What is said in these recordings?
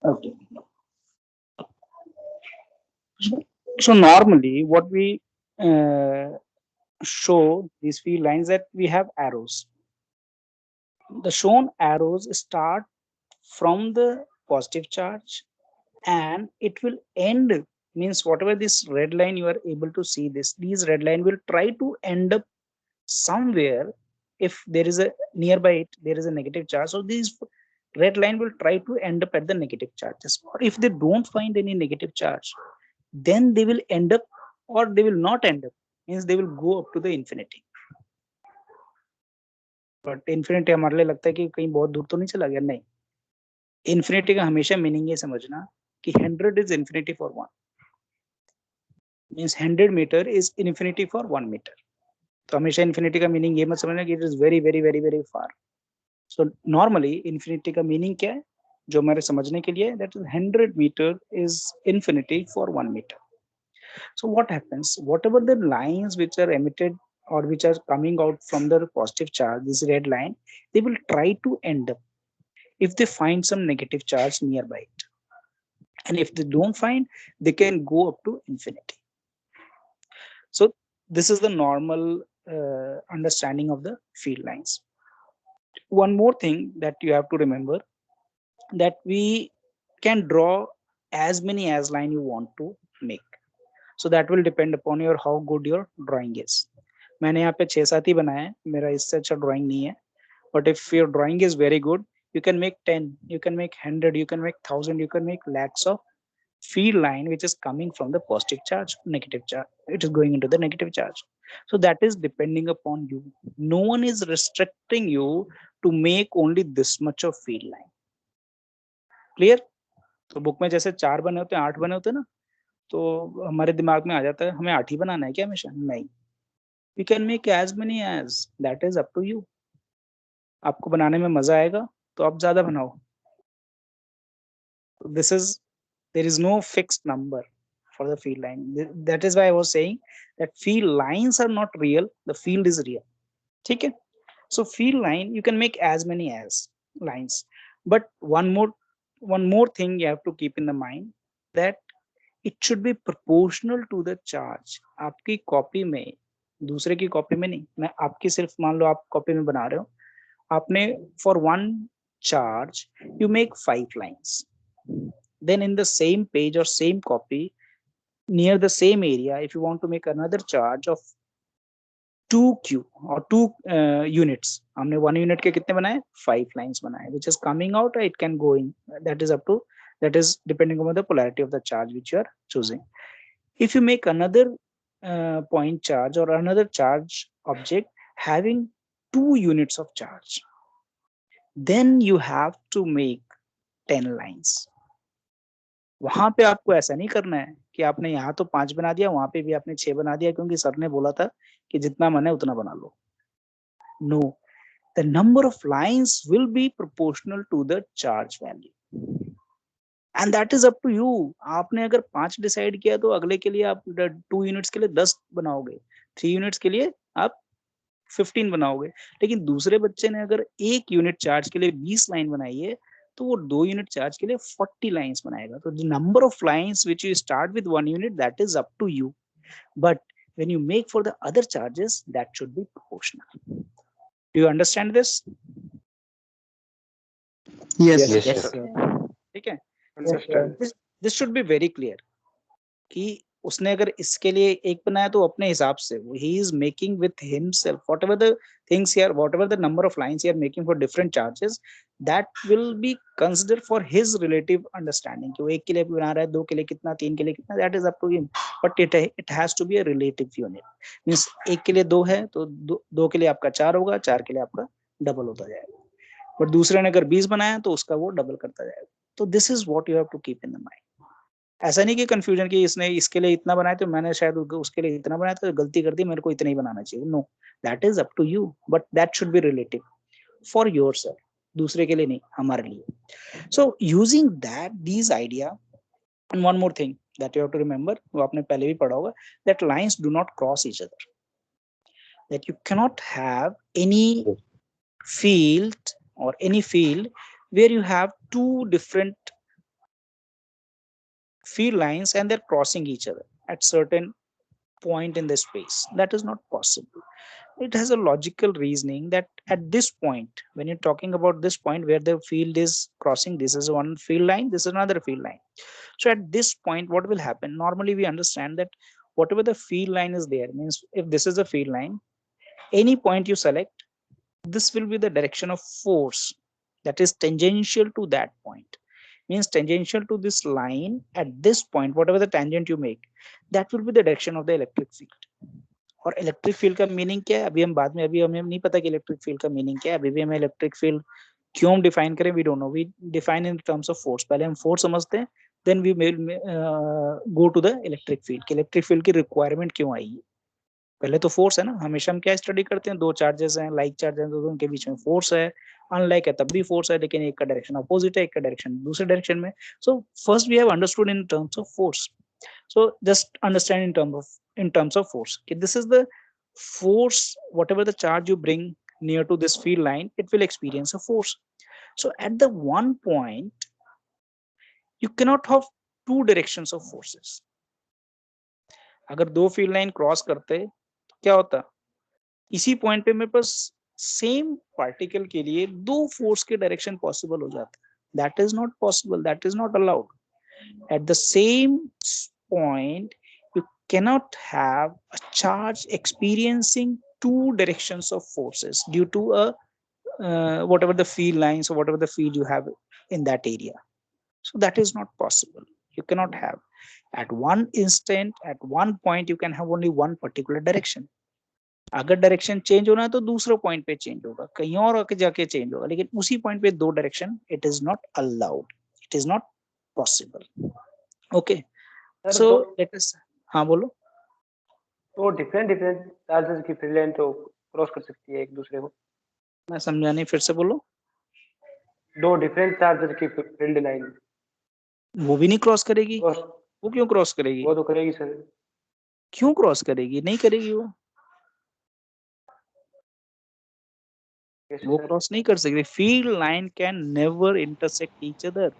Okay. So normally what we show these field lines that we have arrows. The shown arrows start from the positive charge and it will end, means whatever this red line you are able to see, this these red line will try to end up somewhere. If there is a nearby it there is a negative charge, so these red line will try to end up at the negative charges, or if they don't find any negative charge then they will end up, or they will not end up, means they will go up to the infinity. But infinity हमारे लिए लगता है कि कहीं बहुत दूर तो नहीं चला गया, नहीं. इन्फिनिटी का हमेशा मीनिंग ये समझना कि 100 is infinity for 1, means 100 metre is infinity for 1 metre. तो हमेशा इन्फिनिटी का मीनिंग ये मत समझना कि it is very very very very far. So normally infinity का मीनिंग क्या है जो हमारे समझने के लिए, that is 100 metre is infinity for 1 metre. So what happens, whatever the lines which are emitted or which are coming out from the positive charge, this red line, they will try to end up if they find some negative charge nearby it, and if they don't find, they can go up to infinity. So this is the normal understanding of the field lines. One more thing that you have to remember, that we can draw as many as line you want to make. So that will depend upon your how good your drawing is. मैंने यहाँ पे 6-7 ही बनाए हैं, मेरा इससे अच्छा drawing नहीं है. But if your drawing is very good, you can make 10, you can make 100, you can make 1000, you can make lakhs of field line which is coming from the positive charge, negative charge. It is going into the negative charge. So that is depending upon you. No one is restricting you to make only this much of field line. Clear? तो book में जैसे 4 बने होते हैं, 8 बने होते हैं ना, तो हमारे दिमाग में आ जाता है हमें 8 ही बनाना है क्या हमेशा, नहीं. You can make as many as, that is up to you. आपको बनाने में मजा आएगा तो आप ज्यादा बनाओ. This is, there is no fixed number for the field line. That is why I was saying that field lines are not real, the field is real. ठीक है? So field line you can make as many as lines, but one more thing you have to keep in the mind, that it should be proportional to the charge. आपकी copy में, दूसरे की copy में नहीं, मैं आपकी सिर्फ मान लो आप कॉपी में बना रहे हो, आपने for one charge you make 5 lines, then in the same page or same copy near the same area if you want to make another charge of 2q or 2 units, हमने 1 unit के कितने बनाए, 5 lines बनाए, which is coming out, it can go in, that is up to, that is depending on the polarity of the charge which you are choosing. If you make another point charge or another charge object having 2 units of charge, then you have to make 10 lines. वहां पे आपको ऐसा नहीं करना है कि आपने यहाँ तो 5 बना दिया, वहां पे भी आपने 6 बना दिया क्योंकि सर ने बोला था कि जितना मन है उतना बना लो. No, the number of lines will be proportional to the charge value. And that is up to you. आपने अगर 5 डिसाइड किया तो अगले के लिए आप 2 यूनिट्स के लिए 10 बनाओगे, 3 यूनिट्स के लिए आप 15 बनाओगे. लेकिन दूसरे बच्चे ने अगर 1 यूनिट चार्ज के लिए 20 लाइन बनाई है तो वो 2 यूनिट चार्ज के लिए 40 लाइंस बनाएगा. तो the number of lines which you start with 1 unit, that is up to you, but when you make for the other charges, that should be proportional. Do you understand this? Yes, Yes, sir. sir. ठीक है? This should be very clear कि उसने अगर इसके लिए एक बनाया तो अपने हिसाब से he is making with himself whatever the things here, whatever the number of lines he are making for different charges, that will be considered for his relative understanding कि वो एक के लिए बना रहा है, 2 के लिए कितना, 3 के लिए कितना, that is up to him, but it has to be a relative unit. means एक के लिए 2 है तो 2 के लिए आपका 4 होगा, 4 के लिए आपका डबल होता जाएगा. बट दूसरे ने अगर 20 बनाया तो उसका वो डबल करता जाएगा. तो this is what you have to keep in the mind. ऐसा नहीं कि कंफ्यूजन कि इसने इसके लिए इतना बनाया तो मैंने शायद उसके लिए इतना बनाया तो गलती कर दी, मेरे को इतना ही बनाना चाहिए. No, that is up to you, but that should be relative for yourself, दूसरे के लिए नहीं, हमारे लिए. So using that these idea, and one more thing that you have to remember, वो आपने पहले भी पढ़ा होगा, that lines do not cross each other, that you cannot have any field or any field where you have 2 different field lines and they're crossing each other at certain point in the space. That is not possible. It has a logical reasoning that at this point, when you're talking about this point where the field is crossing, this is one field line, this is another field line. So at this point, what will happen? Normally, we understand that whatever the field line is there, means if this is a field line, any point you select, this will be the direction of force that is tangential to that point. Means tangential to this line at this point, whatever the tangent you make, that will be the direction of the electric field. और electric field का meaning क्या है, अभी हम बाद में, अभी हमें नहीं पता कि इलेक्ट्रिक फील्ड का मीनिंग क्या है, अभी भी हमें इलेक्ट्रिक फील्ड क्यों डिफाइन करें, we don't know, we define in terms of force. पहले हम फोर्स समझते हैं, then we will go to the electric field. कि इलेक्ट्रिक फील्ड की रिक्वायरमेंट क्यों आई है. पहले तो फोर्स है ना, हमेशा हम क्या स्टडी करते हैं, दो चार्जेस हैं, लाइक चार्ज है, तो उनके बीच में फोर्स है, अनलाइक है तब भी फोर्स है, लेकिन एक का डायरेक्शन अपोजिट है, एक का डायरेक्शन दूसरे डायरेक्शन में. So first we have understood in terms of force. So just understand in terms of force. Okay, this is the force. Whatever the charge you bring near to this field line, it will experience a force. So at the one point, you cannot have two directions of forces. अगर दो field line cross करते तो क्या होता, इसी point पे मेरे पास same particle के लिए दो फोर्स के डायरेक्शन पॉसिबल हो जाते. That is not possible, that is not allowed. At the same point, you cannot have a charge experiencing two directions of forces due to a whatever the field lines or whatever the field you have in that area. So that is not possible. You cannot have at one instant, at one point, you can have only one particular direction. अगर direction change होना है तो दूसरे point पे change होगा, कहीं और आके जाके चेंज होगा, लेकिन उसी पॉइंट पे दो direction, it is not allowed, it is not possible. Okay, so let us, हाँ बोलो. तो डिफरेंट चार्जेस की फील्ड लाइन तो क्रॉस कर सकती है एक दूसरे को. मैं समझा नहीं, फिर से बोलो. दो डिफरेंट चार्जेस की फील्ड लाइन वो भी नहीं क्रॉस करेगी. वो क्यों क्रॉस करेगी? वो तो करेगी सर. क्यों क्रॉस करेगी? नहीं करेगी वो क्रॉस नहीं कर सकती. Field line can never intersect each other.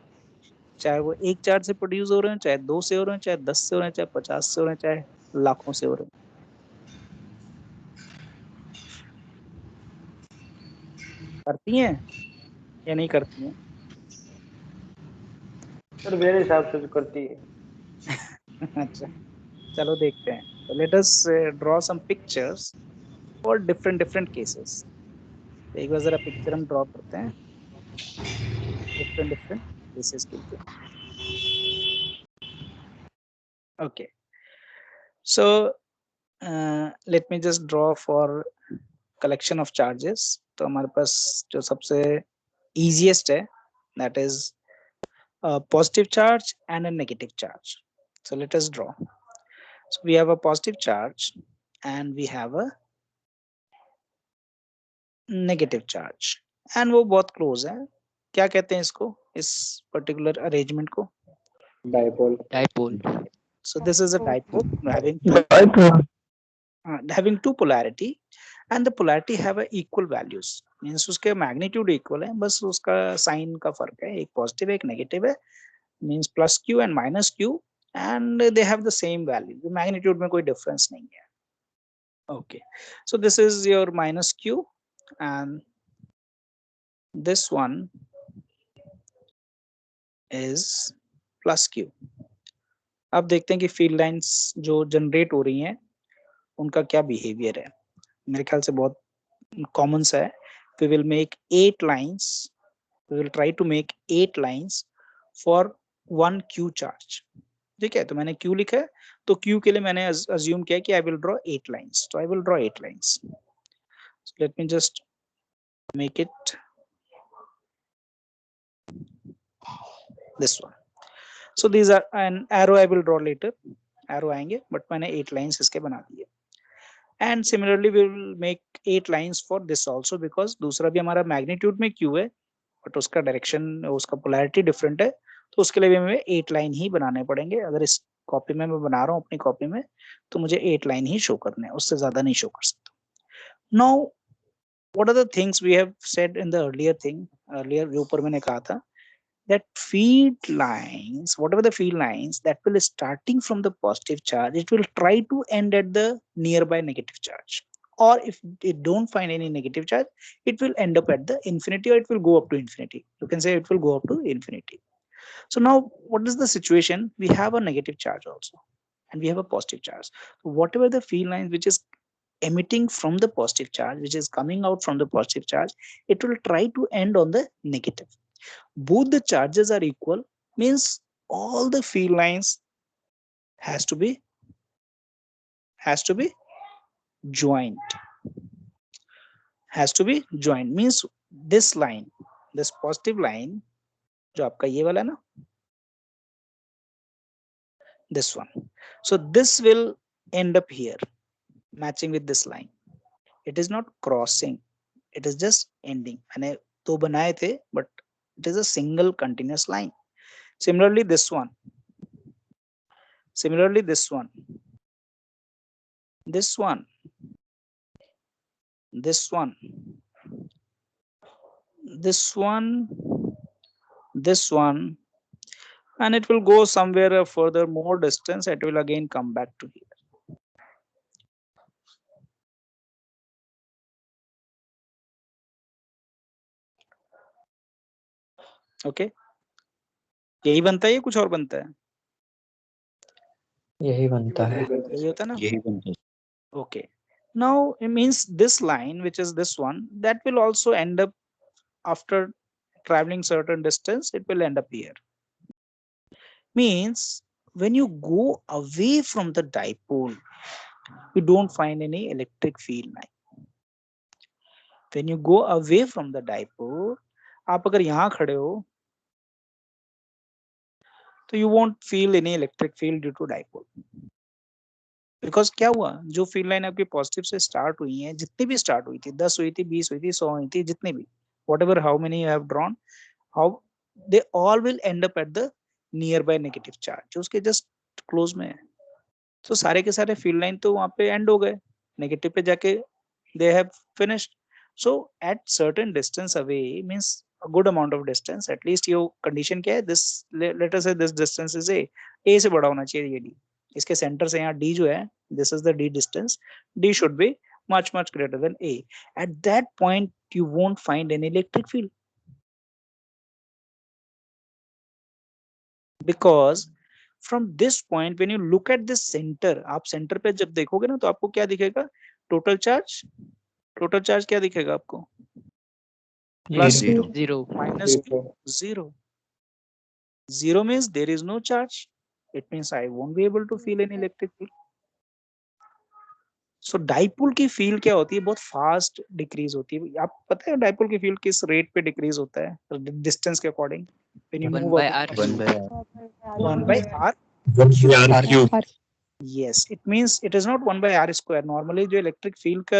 चाहे वो एक चार्ज से प्रोड्यूस हो रहे हैं, चाहे दो से हो रहे हैं, चाहे 10 से हो रहे हैं, चाहे 50 से हो रहे हैं, चाहे लाखों से हो रहे हैं. करती हैं या नहीं करती हैं? सर मेरे हिसाब से तो करती है. अच्छा, चलो देखते हैं. तो let us draw some pictures for different cases. एक बार जरा पिक्चर हम ड्रॉ करते हैं डिफरेंट केसेस के लिए. Okay, so let me just draw for collection of charges. तो हमारे पास जो सबसे easiest है, that is a positive charge and a negative charge. So let us draw. So we have a positive charge and we have a negative charge, and वो बहुत close है. क्या कहते हैं इसको, इस particular arrangement को? Dipole. So this is a dipole having two polarity, and the polarity have a equal values. Means उसके magnitude equal है, बस उसका sign का फर्क है, एक positive एक negative है. Means plus q and minus q, and they have the same value. The magnitude में कोई difference नहीं है. Okay, so this is your minus q and this one is plus q. अब देखते हैं कि फील्ड लाइंस जो जनरेट हो रही हैं उनका क्या बिहेवियर है. मेरे ख्याल से बहुत कॉमन सा है. We will make 8 lines, we will try to make 8 lines for 1 q charge. ठीक है, तो मैंने q लिखा है, तो q के लिए मैंने अज्यूम किया कि आई विल ड्रॉ 8 लाइंस. तो I will draw 8 lines. Let me just make it this one. So these are an arrow I will draw later. Arrow आएंगे, but मैंने 8 lines इसके बना दिए. And similarly we will make 8 lines for this also, because दूसरा भी हमारा magnitude में q है, but उसका direction, उसका polarity different है, तो उसके लिए भी हमें 8 line ही बनाने पड़ेंगे. अगर इस कॉपी में मैं बना रहा हूँ अपनी कॉपी में, तो मुझे 8 line ही शो करने हैं, उससे ज्यादा नहीं शो कर सकता. Now what are the things we have said in the earlier thing? Earlier जो ऊपर मैंने कहा था that feed lines, whatever the feed lines that will starting from the positive charge, it will try to end at the nearby negative charge. Or if it don't find any negative charge, it will end up at the infinity, or it will go up to infinity. You can say it will go up to infinity. So now what is the situation? We have a negative charge also, and we have a positive charge. So whatever the field lines which is emitting from the positive charge, which is coming out from the positive charge, it will try to end on the negative. Both the charges are equal, means all the field lines has to be has to be joined. Has to be joined means this line, this positive line, जो आपका ये वाला ना, this one. So this will end up here, matching with this line. It is not crossing, it is just ending. मैंने दो बनाए थे, but it is a single continuous line. Similarly this one, similarly this one, this one, this one, this one, this one, and it will go somewhere further more distance. It will again come back to here. Okay, यही बनता है, ये कुछ और बनता है? यही बनता है. यही होता है ना? यही बनता है. Okay, now it means this line, which is this one, that will also end up after traveling certain distance, it will end up here. Means when you go away from the dipole, you don't find any electric field line. When you go away from the dipole, आप अगर यहाँ खड़े हो, तो you won't feel any electric field due to dipole. Because क्या हुआ, जो field line आपकी पॉजिटिव से स्टार्ट हुई है, जितनी भी स्टार्ट हुई थी, 10 हुई थी, 20 हुई थी, 100 हुई थी, जितने भी, whatever how many you have drawn, how they all will end up at the nearby negative charge, जो उसके जस्ट क्लोज में है. तो सारे के सारे फील्ड लाइन तो वहां पे एंड हो गए, नेगेटिव पे जाके they have finished. So at certain distance away, means a good amount of distance, at least your condition क्या है, this let us say this distance is a से बड़ा होना चाहिए ये d. इसके सेंटर से यहाँ d जो है, this is the d distance, d should be much greater than a. At that point you won't find any electric field, because from this point when you look at this center, आप centre पे जब देखोगे ना, तो आपको क्या दिखेगा, total charge. Total charge क्या दिखेगा आपको, plus Zero. minus 0. 0 means there is no charge. It means I won't be able to feel any electric field. So dipole की फील्ड क्या होती है, बहुत फास्ट डिक्रीज होती है. आप पता है डाइपोल की फील्ड किस रेट पे डिक्रीज होता है, डिस्टेंस के according. When you One move by up, R. 1 by R. 1 by r. R cube. Yes, it means it is not 1 by r square. Normally जो इलेक्ट्रिक फील्ड का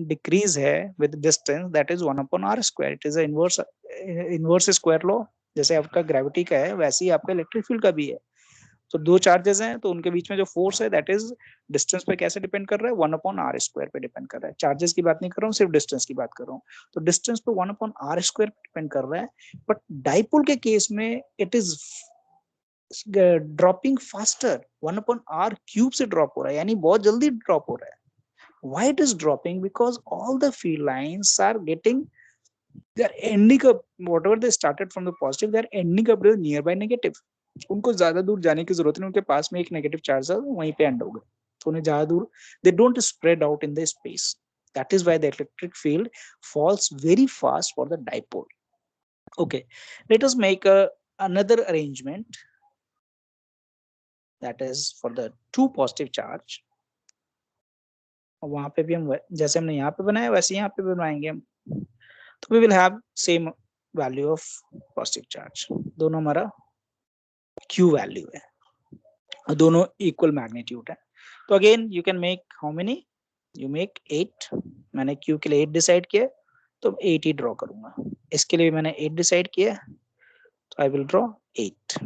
decrease है with distance, that is 1 upon r square. It is a inverse square law. जैसे आपका gravity का है, वैसे ही आपका electric field का भी है. तो दो चार्जेस हैं, तो उनके बीच में जो फोर्स है, दैट इज डिस्टेंस पे कैसे डिपेंड कर रहा है, 1 upon r square पे डिपेंड कर रहा है. चार्जेस की बात नहीं कर रहा हूँ, सिर्फ डिस्टेंस की बात कर रहा हूँ. तो डिस्टेंस पे 1 upon r square पे डिपेंड कर रहा है. बट डाइपोल के केस में it is dropping faster, 1 upon r cube से ड्रॉप हो रहा है, यानी बहुत जल्दी ड्रॉप हो रहा है. Why it is dropping? Because all the field lines are getting, they are ending up, whatever they started from the positive, they are ending up with nearby negative. उनको ज्यादा दूर जाने की जरूरत नहीं, उनके पास में एक नेगेटिव चार्ज है, वहीं पे एंड हो गए. तो उन्हें ज्यादा दूर, they don't spread out in the space. That is why the electric field falls very fast for the dipole. Okay, let us make another arrangement, that is for the two positive charge. वहां पे भी हम जैसे हमने यहाँ पे बनाया वैसे यहाँ पे भी बनाएंगे हम. तो we will have same value of positive charge. दोनों हमारा Q वैल्यू है, और दोनों इक्वल मैग्नीट्यूड है. तो again you can make how many, you make 8. मैंने Q के लिए 8 डिसाइड किया, तो 8 ही ड्रॉ करूंगा. इसके लिए मैंने 8 डिसाइड किया, तो I will draw 8.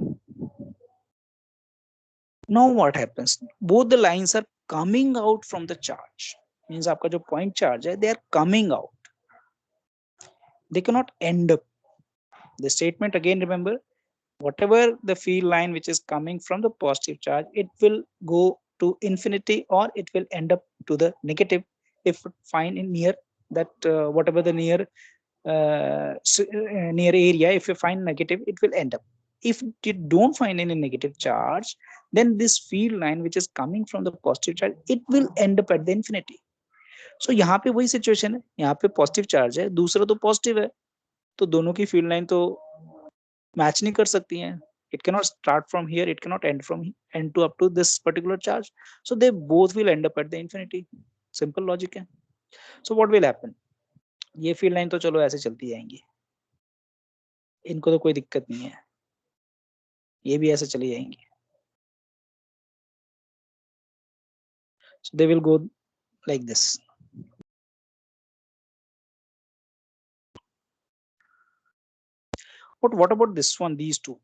Now what happens? Both the lines are coming out from the charge. Means आपका जो point charge है, they are coming out. They cannot end up. The statement again remember, whatever the field line which is coming from the positive charge, it will go to infinity or it will end up to the negative if find in near that whatever the near near area. If you find negative, it will end up. If you don't find any negative charge, then this field line which is coming from the positive charge, it will end up at the infinity. So यहाँ पे वही situation है, यहाँ पे positive charge है, दूसरा तो positive है, तो दोनों की फील्ड लाइन तो मैच नहीं कर सकती हैं. It cannot start from here, it cannot end from end to up to this particular charge. So they both will end up at the infinity. Simple logic है. So what will happen? ये field line तो चलो ऐसे चलती जाएंगी, इनको तो कोई दिक्कत नहीं है, ये भी ऐसे चली जाएंगी. So they will go like this. But what about this one, these two?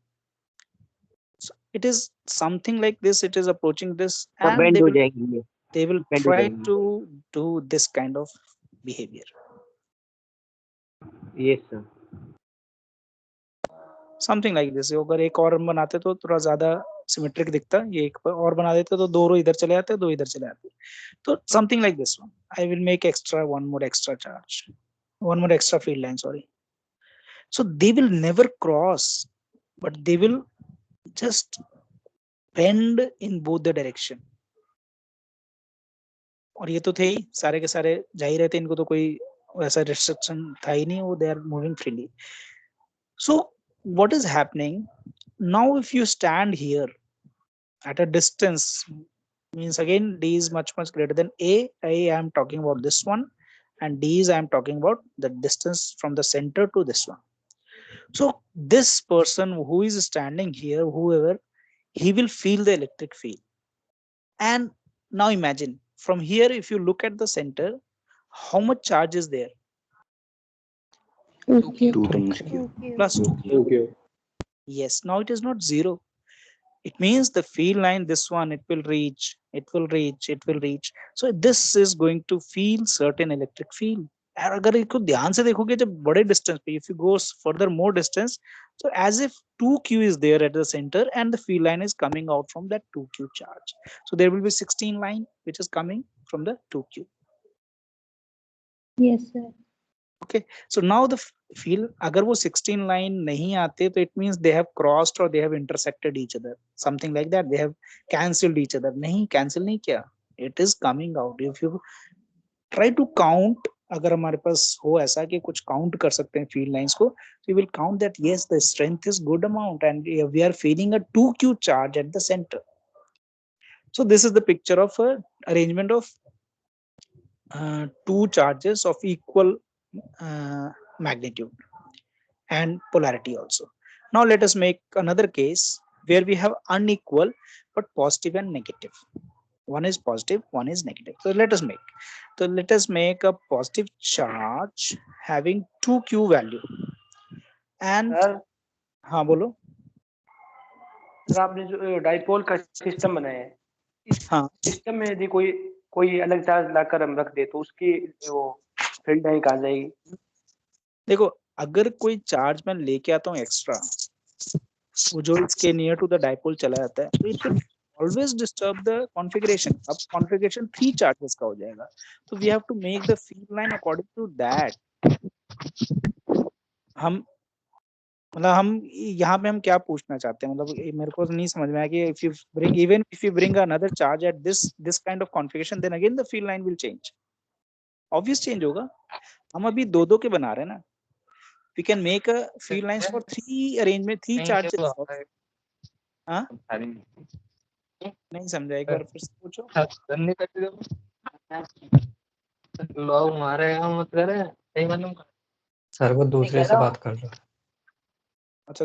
So it is something like this, it is approaching this, and bend they हो will, जाएंगी ये, they will bend हो try जाएंगी. to do this kind of behavior. Yes sir. Something like this. अगर एक और हम बनाते तो थोड़ा ज्यादा सिमेट्रिक दिखता, ये एक और बना देते तो दो रो इधर चले आते, दो इधर चले आते. तो something like this one. I will make extra one more extra charge, one more extra field line, sorry. So they will never cross, but they will just bend in both the direction. और ये तो थे ही, सारे के सारे जा ही रहते, इनको तो कोई वैसा रिस्ट्रिक्शन था ही नहीं, वो they are moving freely. So what is happening now? If you stand here at a distance, means again d is much greater than a. I am talking about this one, and d is I am talking about the distance from the center to this one. So this person who is standing here, whoever, he will feel the electric field. And now imagine from here, if you look at the center, how much charge is there? 2Q. Plus 2Q. Yes, now it is not zero. It means the field line, this one, it will reach, it will reach, it will reach. So this is going to feel certain electric field. और अगर इसको ध्यान से देखोगे जब बड़े distance पे, if you go further more distance, so as if 2Q is there at the center and the field line is coming out from that 2Q charge. So there will be 16 line which is coming from the 2Q. Yes sir. Okay, so now the field, अगर वो 16 line नहीं आते, तो it means they have crossed or they have intersected each other, something like that. They have cancelled each other. नहीं, cancel नहीं किया. It is coming out. If you try to count, अगर हमारे पास हो ऐसा कि कुछ काउंट कर सकते हैं फील्ड लाइंस को, we will count that yes, the strength is good amount and we are feeling a 2Q charge at the center. So this is the picture of a arrangement of two charges of equal magnitude and polarity also. Now let us make another case where we have unequal but positive and negative. One is positive, one is negative. So let us make a positive charge having 2Q value. And sir हाँ बोलो. Sir आपने जो dipole का system बनाया है, इस हाँ. System में यदि कोई अलग चार्ज लाकर हम रख दे तो उसकी वो फील्ड लाइन कहाँ जाएगी? देखो, अगर कोई चार्ज मैं लेके आता हूँ एक्स्ट्रा, वो जो इसके नियर टू द डाइपोल चला जाता है, तो it will always disturb the configuration. अब कॉन्फ़िगरेशन 3 चार्जेस का हो जाएगा. तो we have to make the field line according to that. हम यहाँ पे हम क्या पूछना चाहते हैं, मतलब मेरे को नहीं समझ में आया कि if you bring another charge at this kind of configuration, then again the field line will change. Obvious change होगा. हम अभी दो के बना रहे हैं ना. We can make a field lines for 3 arrangement, 3 charges. हाँ, नहीं समझा, एक बार फिर से पूछो. लोग मारे मत करे, नहीं मालूम. सर वो दूसरे से बात कर लो. अच्छा,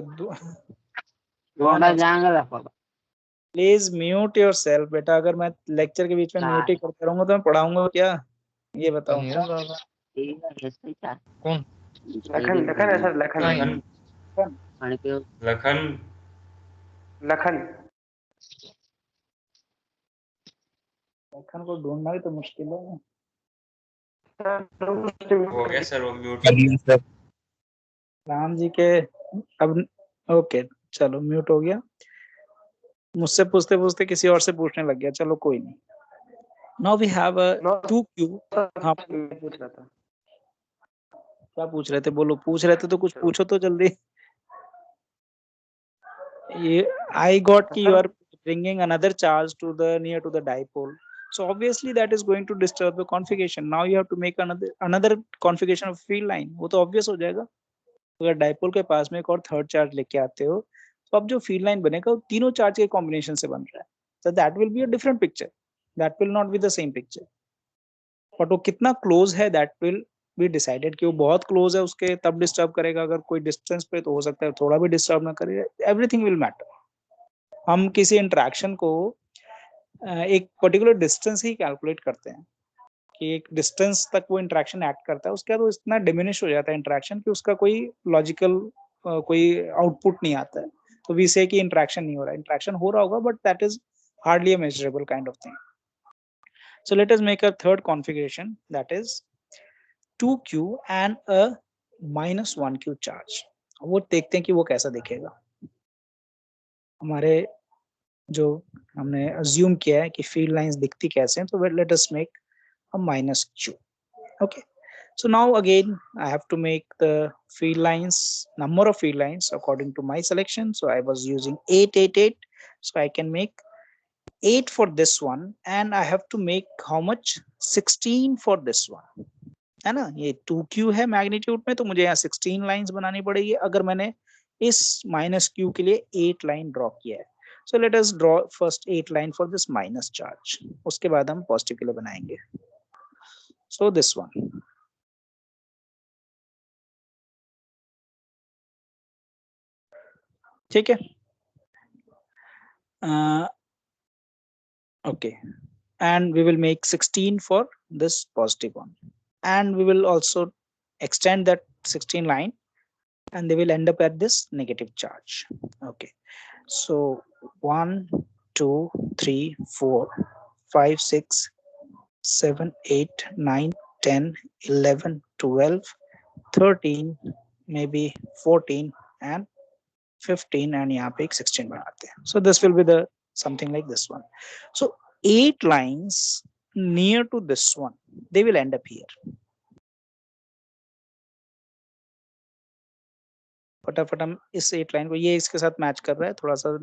जाएंगे. प्लीज म्यूट योरसेल्फ बेटा. अगर मैं लेक्चर के बीच में म्यूट ही करते रहूंगा तो मैं पढ़ाऊंगा क्या, ये बताओ. कौन? लखन है सर, लखन. लखन को ढूंढना भी तो मुश्किल है. हो गया सर, वो म्यूट कर दिया. राम जी के अब ओके. चलो म्यूट हो गया, मुझसे पूछते पूछते किसी और से पूछने लग गया, चलो कोई नहीं। Now we have a no 2q। हाँ मैं पूछ रहा था। क्या पूछ रहे थे, बोलो, पूछ रहे थे तो कुछ पूछो तो जल्दी। ये I got कि you sir are bringing another charge to the near to the dipole, so obviously that is going to disturb the configuration. Now you have to make another configuration of field line, वो तो obvious हो जाएगा। अगर dipole के पास में एक और third charge लेके आते हो तो अब जो फील्ड लाइन बनेगा वो तीनों चार्ज के कॉम्बिनेशन से बन रहा है, so that will be a different picture, that will not be the same picture, but वो कितना क्लोज है that will be decided, कि वो बहुत क्लोज है उसके तब डिस्टर्ब करेगा, अगर कोई डिस्टेंस पे तो हो सकता है थोड़ा भी डिस्टर्ब ना करे, एवरीथिंग विल मैटर। हम किसी इंटरेक्शन को एक पर्टिकुलर डिस्टेंस ही कैलकुलेट करते हैं कि एक डिस्टेंस तक वो इंटरेक्शन एक्ट करता है, उसके बाद वो इतना डिमिनिश हो जाता है इंटरेक्शन कि उसका कोई लॉजिकल कोई आउटपुट नहीं आता है, तो वी से कि इंटरेक्शन नहीं हो रहा है, इंटरेक्शन हो रहा होगा but that is hardly a measurable kind of thing. So let us make a third configuration that is 2q and a -1q charge. वो देखते हैं कि वो कैसा दिखेगा। हमारे जो हमने अज्यूम किया है कि फील्ड लाइंस दिखती कैसे हैं, तो let us make a -q. Okay, so now again I have to make the field lines, number of field lines according to my selection. So I was using 888, so I can make 8 for this one, and I have to make how much, 16 for this one, है ना। ये 2q है magnitude में, तो मुझे यहाँ 16 lines बनानी पड़ेगी अगर मैंने इस -q के लिए 8 लाइन ड्रॉ किया है। So let us draw first 8 line for this minus charge, उसके बाद हम पॉजिटिव के लिए बनाएंगे। सो दिस वन, ठीक है। Okay, and we will make 16 for this positive one, and we will also extend that 16 line, and they will end up at this negative charge. Okay, so 1 2 3 4 5 6 7 8 9 10 11 12 13 maybe 14 and 15, and यहाँ पे एक 16 बनाते हैं। So this will be the something like this one. So 8 lines near to this one, they will end up here. फटाफट हम इस 8 line को, ये इसके साथ मैच कर रहा है, थोड़ा सा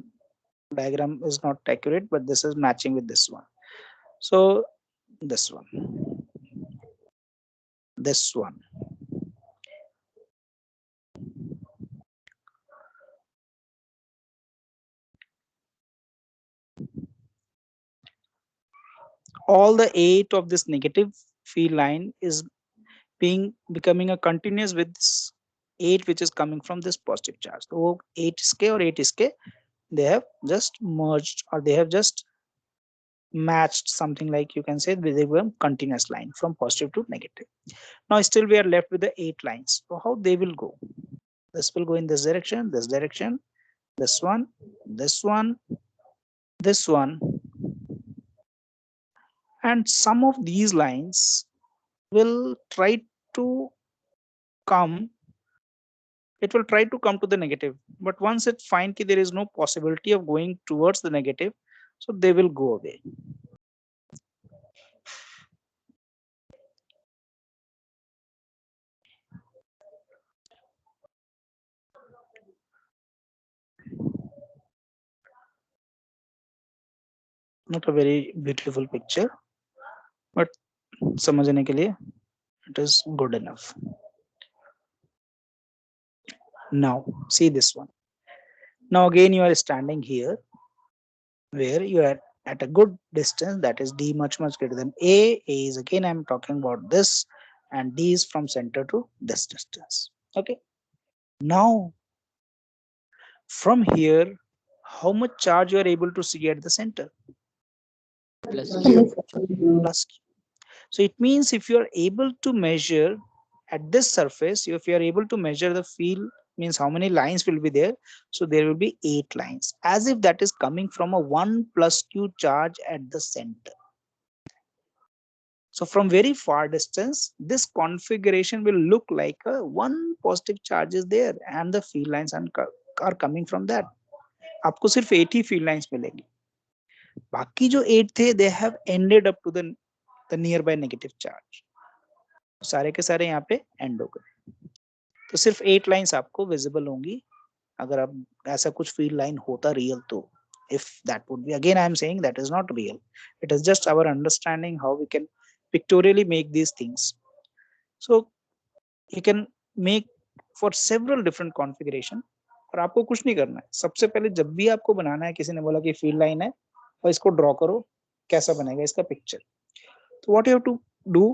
diagram is not accurate but this is matching with this one. So this one, this one, all the 8 of this negative field line is becoming a continuous with this 8 which is coming from this positive charge. So 8 इसके और 8 इसके, they have just merged, or they have just matched, something like you can say with a continuous line from positive to negative. Now still we are left with the 8 lines. So how they will go? This will go in this direction, this direction, this one, this one, this one, and some of these lines will try to come, it will try to come to the negative, but once it find that there is no possibility of going towards the negative, so they will go away. Not a very beautiful picture, but समझने के लिए it is good enough. Now see this one. Now again you are standing here where you are at a good distance, that is d much greater than a. A is, again I'm talking about this, and d is from center to this distance. Okay, now from here how much charge you are able to see at the center? Plus Plus q. So it means if you are able to measure at this surface, if you are able to measure the field, means how many lines will be there, so there will be 8 lines, as if that is coming from a 1 plus q charge at the center. So from very far distance, this configuration will look like a one positive charge is there and the field lines are are coming from that. आपको सिर्फ 8 ही field lines मिलेंगी, बाकी जो 8 थे they have ended up to the nearby negative charge, सारे के सारे यहाँ पे एंड हो गए। तो सिर्फ 8 लाइंस आपको विजिबल होंगी अगर आप ऐसा कुछ फील्ड लाइन होता रियल तो। If that would be, again I am saying that is not real, it is just our understanding how we can pictorially make these things. So you can make for several different configuration, और आपको कुछ नहीं करना है। सबसे पहले जब भी आपको बनाना है, किसी ने बोला कि फील्ड लाइन है और इसको ड्रॉ करो, कैसा बनेगा इसका पिक्चर, तो what you have to do,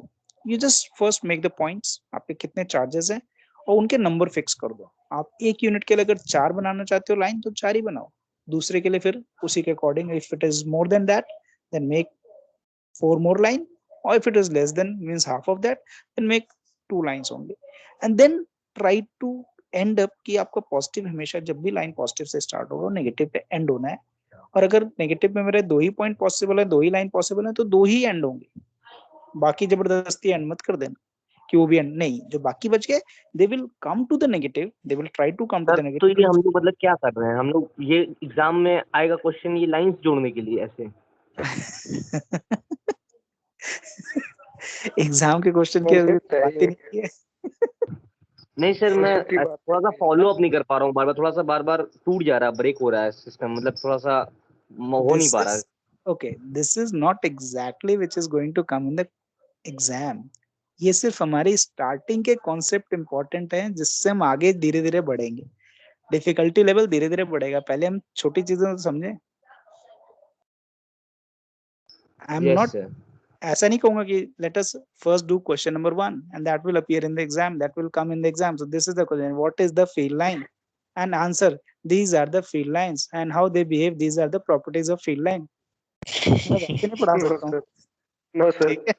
you just first make the points, आप पे कितने चार्जेस हैं और उनके नंबर फिक्स कर दो। आप एक यूनिट के लिए अगर 4 बनाना चाहते हो लाइन तो 4 ही बनाओ, दूसरे के लिए फिर उसी के according, if it is more than that then make 4 more line, or if it is less than means half of that, then make 2 lines only, and then try to end up कि आपका positive हमेशा जब भी line positive से start होगा negative पे and होना है, और अगर नेगेटिव में मेरे 2 ही पॉइंट पॉसिबल है, 2 ही लाइन पॉसिबल है, तो 2 ही एंड होंगे, बाकी जबरदस्ती एंड मत कर देना कि वो भी एंड नहीं, जो बाकी बच गए they will come to the negative, they will try to come to the तो नेगेटिव। ये हम लोग मतलब क्या कर रहे हैं, हम लोग ये एग्जाम में आएगा क्वेश्चन ये लाइंस जोड़ने के लिए ऐसे? एग्जाम के क्वेश्चन की अभी बात ही नहीं है। नहीं सर, मैं थोड़ा सा फॉलो अप नहीं कर पा रहा हूँ, बार बार टूट जा रहा है, ब्रेक हो रहा है सिस्टम, मतलब थोड़ा सा हो नहीं पा रहा है। Okay, this is not exactly which is going to come in the exam. ये सिर्फ हमारी स्टार्टिंग के कॉन्सेप्ट इंपॉर्टेंट हैं जिससे हम आगे धीरे धीरे बढ़ेंगे, डिफिकल्टी लेवल धीरे धीरे बढ़ेगा, पहले हम छोटी चीजें तो समझें। आई एम नॉट, ऐसा नहीं कहूंगा कि let us first do question number 1 and that will appear in the exam, that will come in the exam. So this is the question, what is the field line, and answer these are the field lines and how they behave, these are the properties of field line. नहीं पढ़ा सकता हूँ, No sir. ठीक है?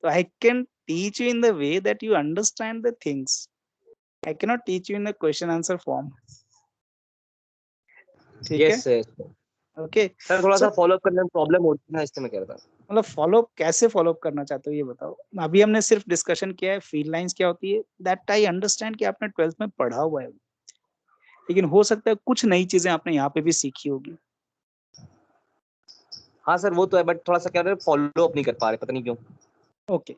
So I can teach you in the way that you understand the things. I cannot teach you in the question answer form. ठीक है? Yes sir. Okay sir थोड़ा सा फॉलो अप करने में प्रॉब्लम होती है ना, इसलिए मैं कह रहा था। मतलब फॉलो अप कैसे फॉलो अप करना चाहते हो ये बताओ। अभी हमने सिर्फ डिस्कशन किया है फील्ड लाइंस क्या होती है, दैट आई अंडरस्टैंड कि आपने 12th में पढ़ा हुआ है, लेकिन हो सकता है कुछ नई चीजें आपने यहाँ पे भी सीखी होगी। हाँ सर वो तो है, बट थोड़ा सा क्या फॉलो अप नहीं कर पा रहे, पता नहीं क्यों। ओके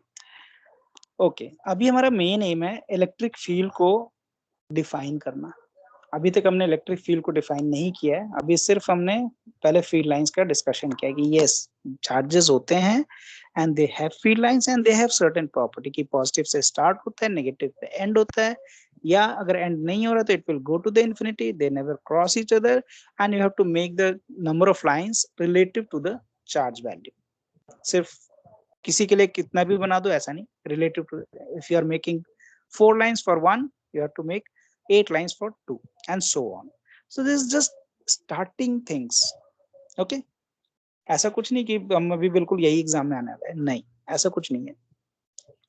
ओके, अभी हमारा मेन एम है इलेक्ट्रिक फील्ड को डिफाइन करना। अभी तक हमने इलेक्ट्रिक फील्ड को डिफाइन नहीं किया है, अभी सिर्फ हमने पहले फील्ड लाइंस का डिस्कशन किया कि यस चार्जेस होते हैं and they have field lines and they have certain property कि पॉजिटिव से स्टार्ट होता है, नेगेटिव पे एंड होता है, या अगर एंड नहीं हो रहा तो it will go to the infinity, they never cross each other, and you have to make the number of lines relative to the charge value. सिर्फ किसी के लिए कितना भी बना दो ऐसा नहीं, relative to, if you are making 4 lines for 1 you have to make 8 lines for 2 and so on. So this is just starting things. Okay, ऐसा कुछ नहीं कि हम अभी बिल्कुल यही एग्जाम में आने वाला है, नहीं ऐसा कुछ नहीं है।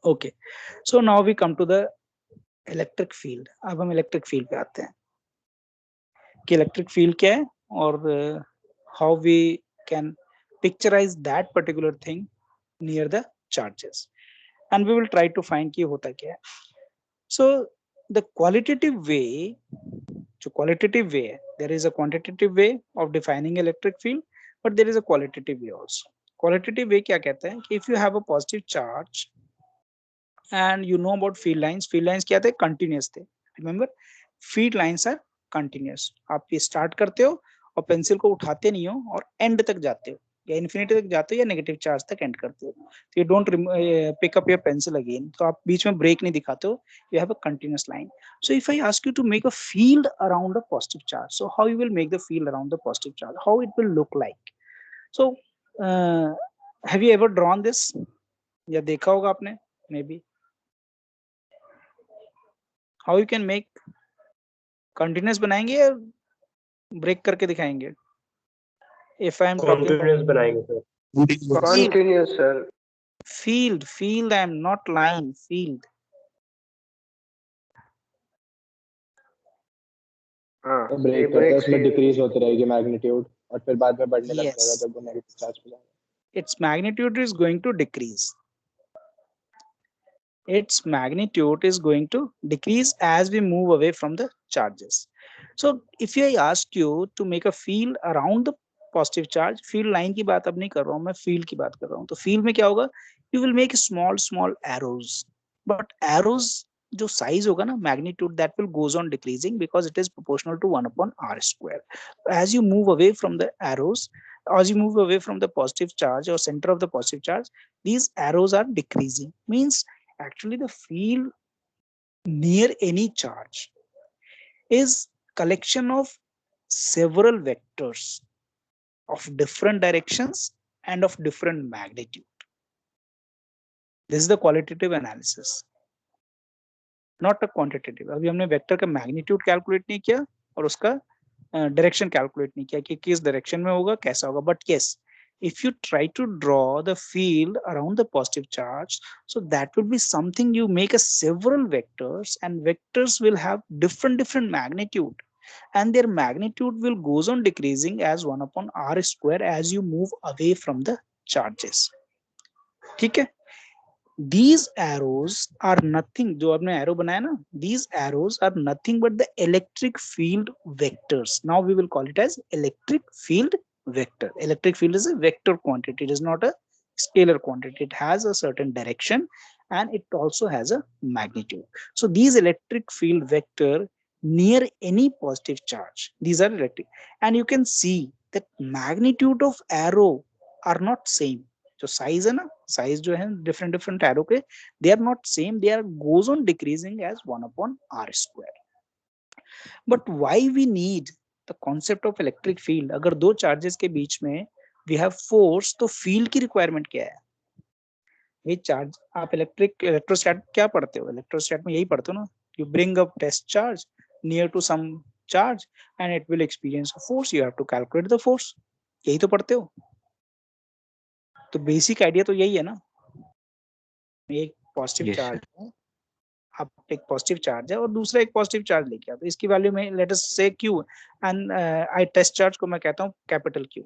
Okay, so now we come to the electric field. अब हम इलेक्ट्रिक फील्ड पे आते हैं कि इलेक्ट्रिक फील्ड क्या है और how we can picturize that particular thing near the charges, and we will try to find कि होता क्या है। So the qualitative way, जो qualitative way है, there is a quantitative way of defining electric field, but there is a qualitative way also. Qualitative way क्या कहता है कि if you have a positive charge and you know about field lines क्या थे, continuous थे। Remember, field lines are continuous. आप ये start करते हो और पेंसिल को उठाते नहीं हो और end तक जाते हो, या इन्फिनिटी तक जाते हो या नेगेटिव चार्ज तक एंड करते हो, तो you don't pick up your pencil again, तो आप बीच में ब्रेक नहीं दिखाते हो, you have a continuous line. So if I ask you to make a field around a positive charge, so how you will make the field around the positive charge, how it will look like. So have you ever drawn this, या देखा होगा आपने maybe, how you can make, continuous बनाएंगे या break करके दिखाएंगे? If I am talking continuous बनाएंगे sir. Continuous sir. field I am not line, field. हाँ तो ब्रेक करते हैं, उसमें डिक्रीज होती रहेगी मैग्नीट्यूड और फिर बाद में बढ़ने लग Yes. जाएगा जब वो नेगेटिव चार्ज पे जाएगा। Its magnitude is going to decrease. Its magnitude is going to decrease as we move away from the charges. So if I ask you to make a field around the positive charge, field line की बात अब नहीं कर रहा हूं मैं, field की बात कर रहा हूं, तो field में क्या होगा, you will make small arrows, but arrows जो size होगा ना, magnitude, that will goes on decreasing because it is proportional to 1 upon r square. As you move away from the arrows, as you move away from the positive charge or center of the positive charge, these arrows are decreasing, means actually the field near any charge is collection of several vectors of different directions and of different magnitude. This is the qualitative analysis, not a quantitative. अभी हमने vector का magnitude calculate नहीं किया और उसका direction calculate नहीं किया कि किस डायरेक्शन में होगा, कैसा होगा. But yes, if you try to draw the field around the positive charge, so that would be something, you make a several vectors, and vectors will have different magnitude, and their magnitude will goes on decreasing as 1 upon r square as you move away from the charges. ठीक है. These arrows are nothing, जो आपने arrow बनाया ना, these arrows are nothing but the electric field vectors. Now we will call it as electric field vector. Electric field is a vector quantity, it is not a scalar quantity. It has a certain direction and it also has a magnitude. So these electric field vector near any positive charge, these are electric, and you can see that magnitude of arrow are not same. जो size है ना, size जो है different arrow के, they are not same, they are goes on decreasing as 1 upon r square. But why we need the concept of electric field? अगर दो charges के बीच में वी हैव फोर्स, तो फील्ड की रिक्वायरमेंट क्या है? ये चार्ज, आप इलेक्ट्रोस्टैट क्या पढ़ते हो? इलेक्ट्रोस्टैट में यही पढ़ते हो ना, you bring up test charge near to some charge and it will experience a force, you have to calculate the force. यही तो पढ़ते हो. तो बेसिक आइडिया तो यही है ना. एक पॉजिटिव चार्ज है, आप एक पॉजिटिव चार्ज है और दूसरा एक पॉजिटिव चार्ज लेके आते, इसकी वैल्यू में late us say q and I test charge को मैं कहता हूँ capital Q.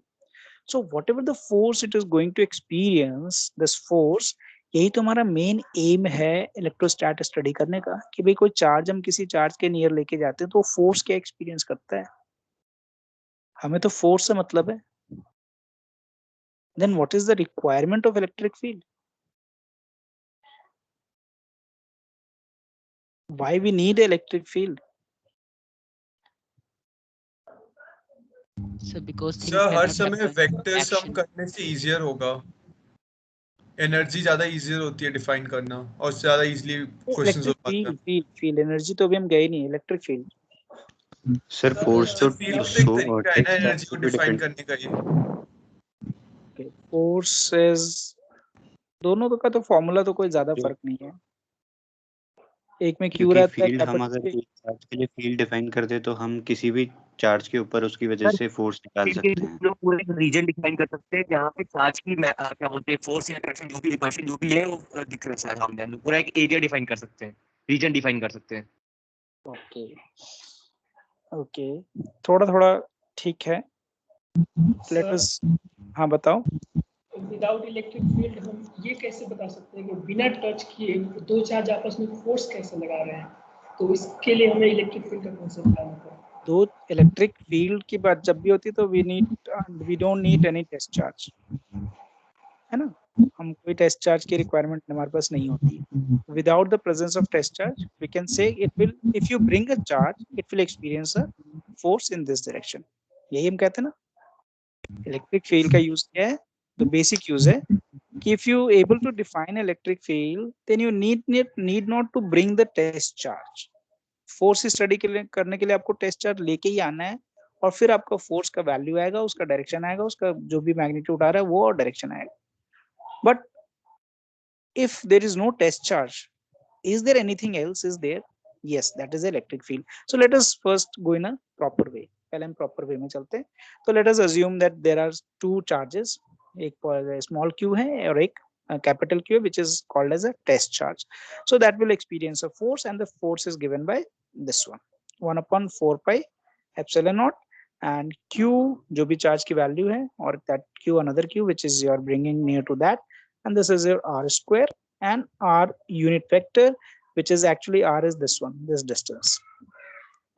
So whatever the force it is going to experience, this force, यही तो हमारा मेन एम है इलेक्ट्रोस्टैट स्टडी करने का, कि भाई कोई चार्ज हम किसी चार्ज के नियर लेके जाते हैं तो फोर्स क्या एक्सपीरियंस करता है, हमें तो फोर्स से मतलब है. Then what is the requirement of electric field? Why we need electric field? Sir, because things sir can हर have समय happen वेक्टर सम action. करने से इजियर होगा, एनर्जी ज्यादा इजियर होती है डिफाइन करना और ज्यादा इजीली क्वेश्चंस हो इलेक्ट्रिक पाते हैं. फील्ड एनर्जी तो अभी हम गए नहीं. इलेक्ट्रिक फील्ड सर फोर्स तो सर फील्ड तो एक तरीका है ना टेक्स्ट एनर्जी को पे डिफाइन डिपेंड. करने का ये. फोर्सेस, दोनों का तो फॉर्मूला तो कोई ज्यादा फर्क नहीं है. एक में क्यू क्योंकि रहता है फील्ड हम अगर कैपिटल, एक चार्ज के लिए फील्ड डिफाइन कर दे तो हम किसी भी चार्ज के ऊपर उसकी वजह से फोर्स निकाल फील्ड के सकते लिए हैं. हम लोग पूरे एक रीजन डिफाइन कर सकते हैं जहाँ पे चार्ज की क्या बोलते हैं, फोर्स या अट्रैक्शन जो भी रिपल्शन जो भी है वो दिख रहा है सामने, हम लोग पूरा एक एरिया डिफाइन कर सकते हैं, रीजन डिफाइन कर सकते हैं. ओके ओके, थोड़ा थोड़ा ठीक है. लेट अस, हाँ बताओ. विदाउट इलेक्ट्रिक फील्ड हम ये कैसे बता सकते हैं कि बिना टच किए दो चार्ज आपस में फोर्स कैसे लगा रहे हैं? तो इसके लिए हमें इलेक्ट्रिक फील्ड का कॉन्सेप्ट जानना पड़ेगा. दो इलेक्ट्रिक फील्ड की बात जब भी होती है तो we don't need any test charge, है ना. हम कोई टेस्ट चार्ज की रिक्वायरमेंट हमारे पास नहीं होती. Without the presence of test charge we can say it will, if you bring a charge it will experience a force in this direction. यही हम कहते हैं ना. इलेक्ट्रिक फील्ड का यूज क्या है? तो बेसिक यूज है कि if you able to define electric field then you need not to bring the test charge. Force study के लिए करने के लिए आपको टेस्ट चार्ज लेके ही आना है और फिर आपका फोर्स का वैल्यू आएगा, उसका डायरेक्शन आएगा, उसका जो भी मैग्नीट्यूड आ रहा है वो और डायरेक्शन आएगा. But if there is no test charge, is there anything else is there? Yes, that is electric field. So let us first go in a proper way. पहले हम proper way में चलते हैं. तो let us assume that there are two charges, एक small q है और एक capital Q which is called as a test charge. So that will experience a force and the force is given by this one, 1 upon 4 pi epsilon naught, and q जो भी charge की value है और that q another q which is you are bringing near to that, and this is your r square and r unit vector which is actually r is this one, this distance.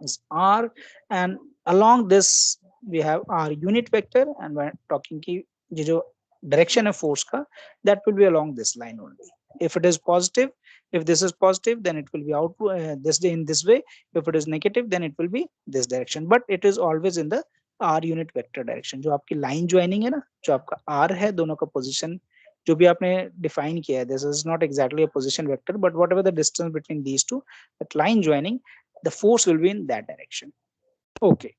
is r, and along this we have our unit vector, and we're talking ki ye jo direction of force ka, that will be along this line only. If it is positive, if this is positive, then it will be out this in this way. If it is negative, then it will be this direction, but it is always in the r unit vector direction. जो आपकी line joining है ना, जो आपका r है, दोनों का position जो भी आपने define किया है, this is not exactly a position vector, but whatever the distance between these two, that line joining, the force will be in that direction. Okay.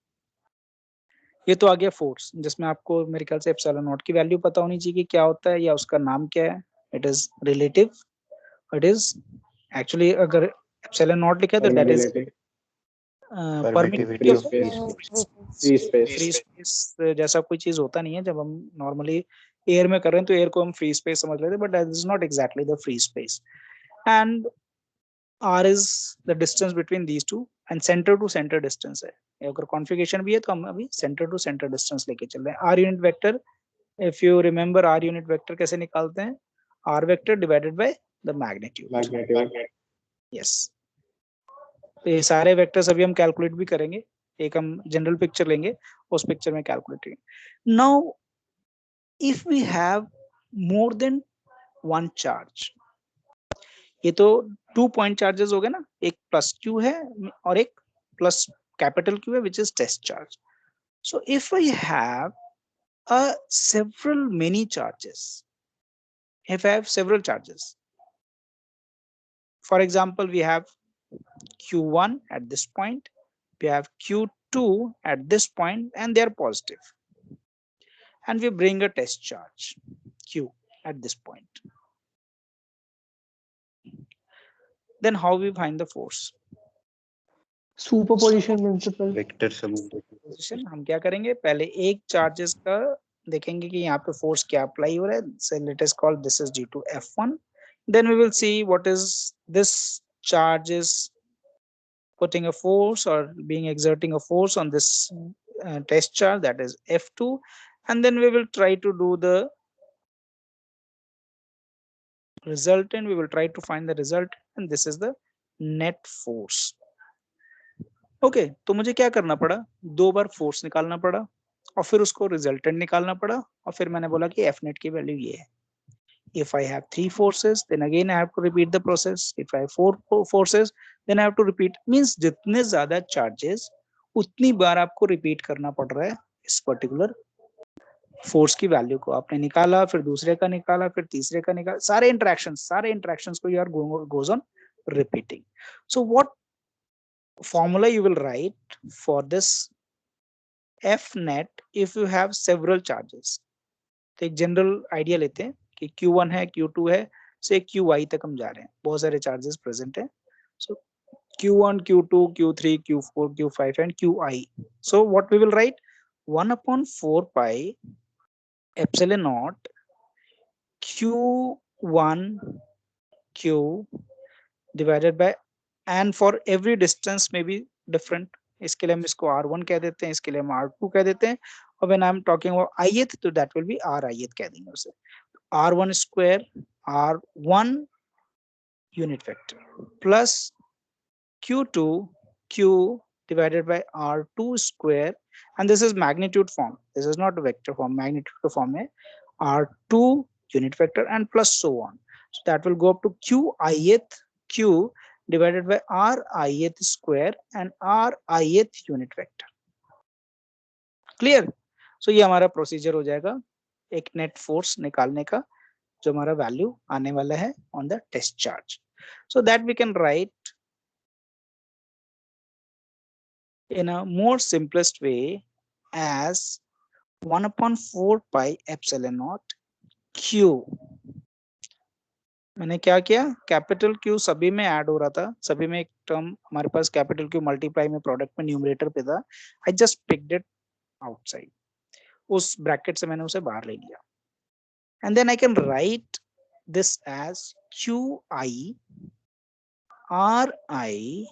ये तो आ गया फोर्स, जिसमें आपको मेरे ख्याल से एप्सिलॉन नॉट की वैल्यू पता होनी चाहिए कि क्या होता है या उसका नाम क्या है. It is relative, it is actually अगर एप्सिलॉन नॉट लिखा है तो that is permittivity of free free space. Free space. जैसा कोई चीज होता नहीं है. जब हम नॉर्मली एयर में कर रहे हैं तो एयर को हम फ्री स्पेस समझ लेते हैं, but that is not exactly the free space. And r is the distance between these two, and center to center distance है. अगर कॉन्फ़िगरेशन भी है तो हम अभी center to center distance लेके चल रहे हैं. r unit vector, if you remember r unit vector कैसे निकालते हैं? r vector divided by the magnitude. Yes. तो ये सारे वेक्टर्स अभी हम कैलकुलेट भी करेंगे. एक हम जनरल पिक्चर लेंगे, उस पिक्चर में कैलकुलेट करेंगे. Now if we have more than one charge, ये तो 2 पॉइंट चार्जेस हो गए ना, एक प्लस क्यू है और एक प्लस कैपिटल क्यू है, which is test charge. So if I have several many charges, if I have several charges, for example we have q1 at this point, we have q2 at this point, and they are positive, and we bring a test charge q at this point, then how we find the force? Superposition principle. Vector सब position हम क्या करेंगे, पहले एक charges का देखेंगे कि यहाँ पे फोर्स क्या अप्लाई हो रहा है. So let us call this is due to f1. Then we will see what is this charge is putting a force or being exerting a force on this test charge, that is f2, and then we will try to do the resultant. We will try to find the result, and this is the net force. Okay तो मुझे क्या करना पड़ा, 2 बार force निकालना पड़ा और फिर उसको रिजल्टेंट निकालना पड़ा, और फिर मैंने बोला कि एफ नेट की वैल्यू ये है. If I have 3 forces, then again I have to repeat the process. If I have 4 forces, then I have to repeat. Means जितने ज्यादा charges, उतनी बार आपको repeat करना पड़ रहा है इस particular फोर्स की वैल्यू को. आपने निकाला, फिर दूसरे का निकाला, फिर तीसरे का निकाला, सारे इंटरेक्शंस को यार goes on repeating. So what formula you will write for this f net if you have several charges? तो एक जनरल आइडिया लेते हैं कि q1 है, q2 है, से qi तक हम जा रहे हैं, बहुत सारे चार्जेस प्रेजेंट हैं. सो q1, q2, q3, q4, q5 and qi. So what we will write, 1/4 pi epsilon naught q1 q divided by, and for every distance may be different. इसके लिए हम इसको r1 कह देते हैं, इसके लिए हम r2 कह देते हैं, और when I'm talking about ith तो that will be rith कह देंगे उसे. r1 square r1 unit vector plus q2 q divided by r2 square, and this is magnitude form, this is not vector form, magnitude form है, r2 unit vector and plus so on. So that will go up to qith q divided by rith square and rith unit vector. Clear? So ये हमारा procedure हो जाएगा एक net force निकालने का, जो हमारा वैल्यू आने वाला है on the test charge. So that we can write in a more simplest way as 1/4 pi epsilon naught q. मैंने क्या किया, कैपिटल क्यू सभी में ऐड हो रहा था, सभी में एक टर्म हमारे पास कैपिटल क्यू मल्टीप्लाई में प्रोडक्ट में न्यूमरेटर पे था. I just picked it outside, उस ब्रैकेट से मैंने उसे बाहर ले लिया, and then I can write this as q i r I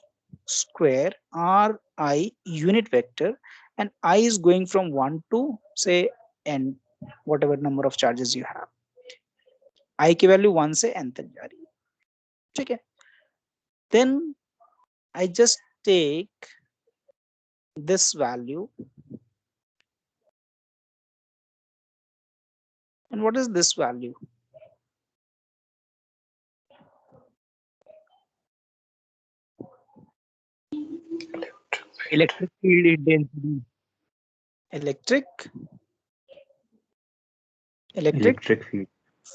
square r i unit vector, and i is going from 1 to say n, whatever number of charges you have. I की value 1 से n तक जा रही है, ठीक है. Then I just take this value, and what is this value? Electric field intensity. Electric electric field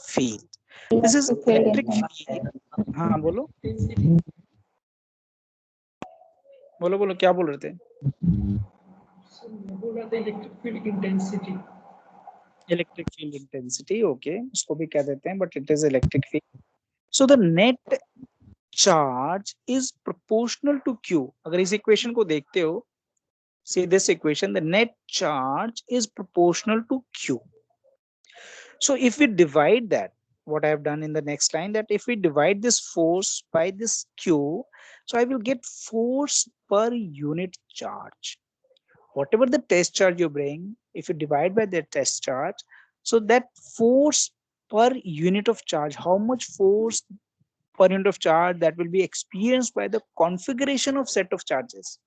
field. This is electric field. हाँ बोलो बोलो बोलो क्या बोल रहे थे? सर मैं बोल रहा था electric field intensity. Electric field intensity, okay, उसको भी कह देते हैं, but it is electric field. So the net charge is proportional to Q. अगर इस इक्वेशन को देखते हो, see this equation, the net charge is proportional to Q. So if we divide that, what I have done in the next line, that if we divide this force by this Q, so I will get force per unit charge. Whatever the test charge you bring, if you divide by the test charge, so that force per unit of charge, how much force per unit of charge that will be experienced by the configuration of set of charges.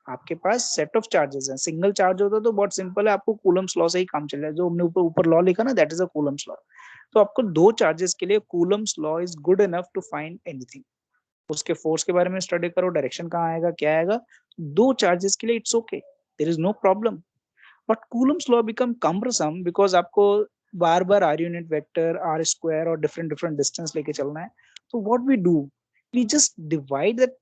आपके पास set of charges हैं. Single charge होता तो बहुत simple है, आपको Coulomb's law से ही काम चल रहा है. जो हमने ऊपर ऊपर लॉ लिखा ना, that is a Coulomb's law. तो आपको दो चार्जेस के लिए Coulomb's law is good enough to find anything. उसके फोर्स के बारे में स्टडी करो, डायरेक्शन कहाँ आएगा, क्या आएगा. दो चार्जेस के लिए it's okay, there is no problem. But Coulomb's law become cumbersome because आपको बार बार R unit vector, R square और डिफरेंट डिफरेंट डिस्टेंस लेके चलना है. तो what we do, we just divide that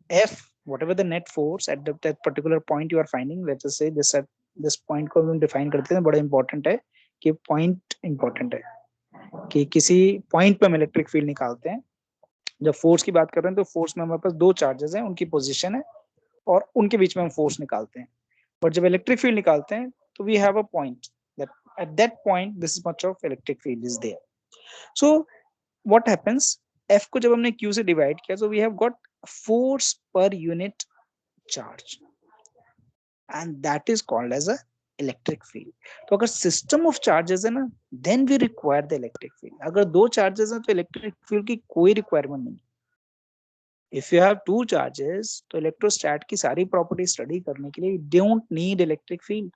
F, whatever the net force at that particular point you are finding. Let's just say this at this point को हम define करते हैं. बड़ा important है कि point important है कि किसी point पे हम electric field निकालते हैं. जब force की बात कर रहे हैं तो force में हमारे पास दो charges हैं, उनकी position है और उनके बीच में हम force निकालते हैं. But जब electric field निकालते हैं तो we have a point that at that point this much of electric field is there. So what happens, F को जब हमने Q से divide किया, so we have got force per unit charge and that is called as a electric field. तो अगर system of charges है ना, then we require the electric field. अगर दो charges हैं तो electric field की कोई requirement नहीं. If you have two charges, तो electrostat की सारी property study करने के लिए you don't need electric field.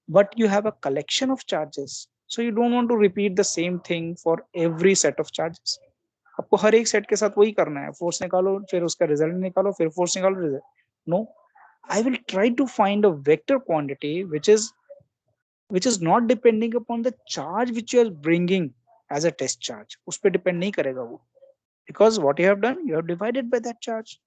But you have a collection of charges, so you don't want to repeat the same thing for every set of charges. आपको हर एक set के साथ वही करना है, फोर्स निकालो फिर उसका रिजल्ट निकालो, फिर फोर्स निकालो result. No, I will try to find a vector quantity which is not depending upon the charge which you are bringing as a test charge. उस पे डिपेंड नहीं करेगा वो, because what you have done, you have divided by that charge.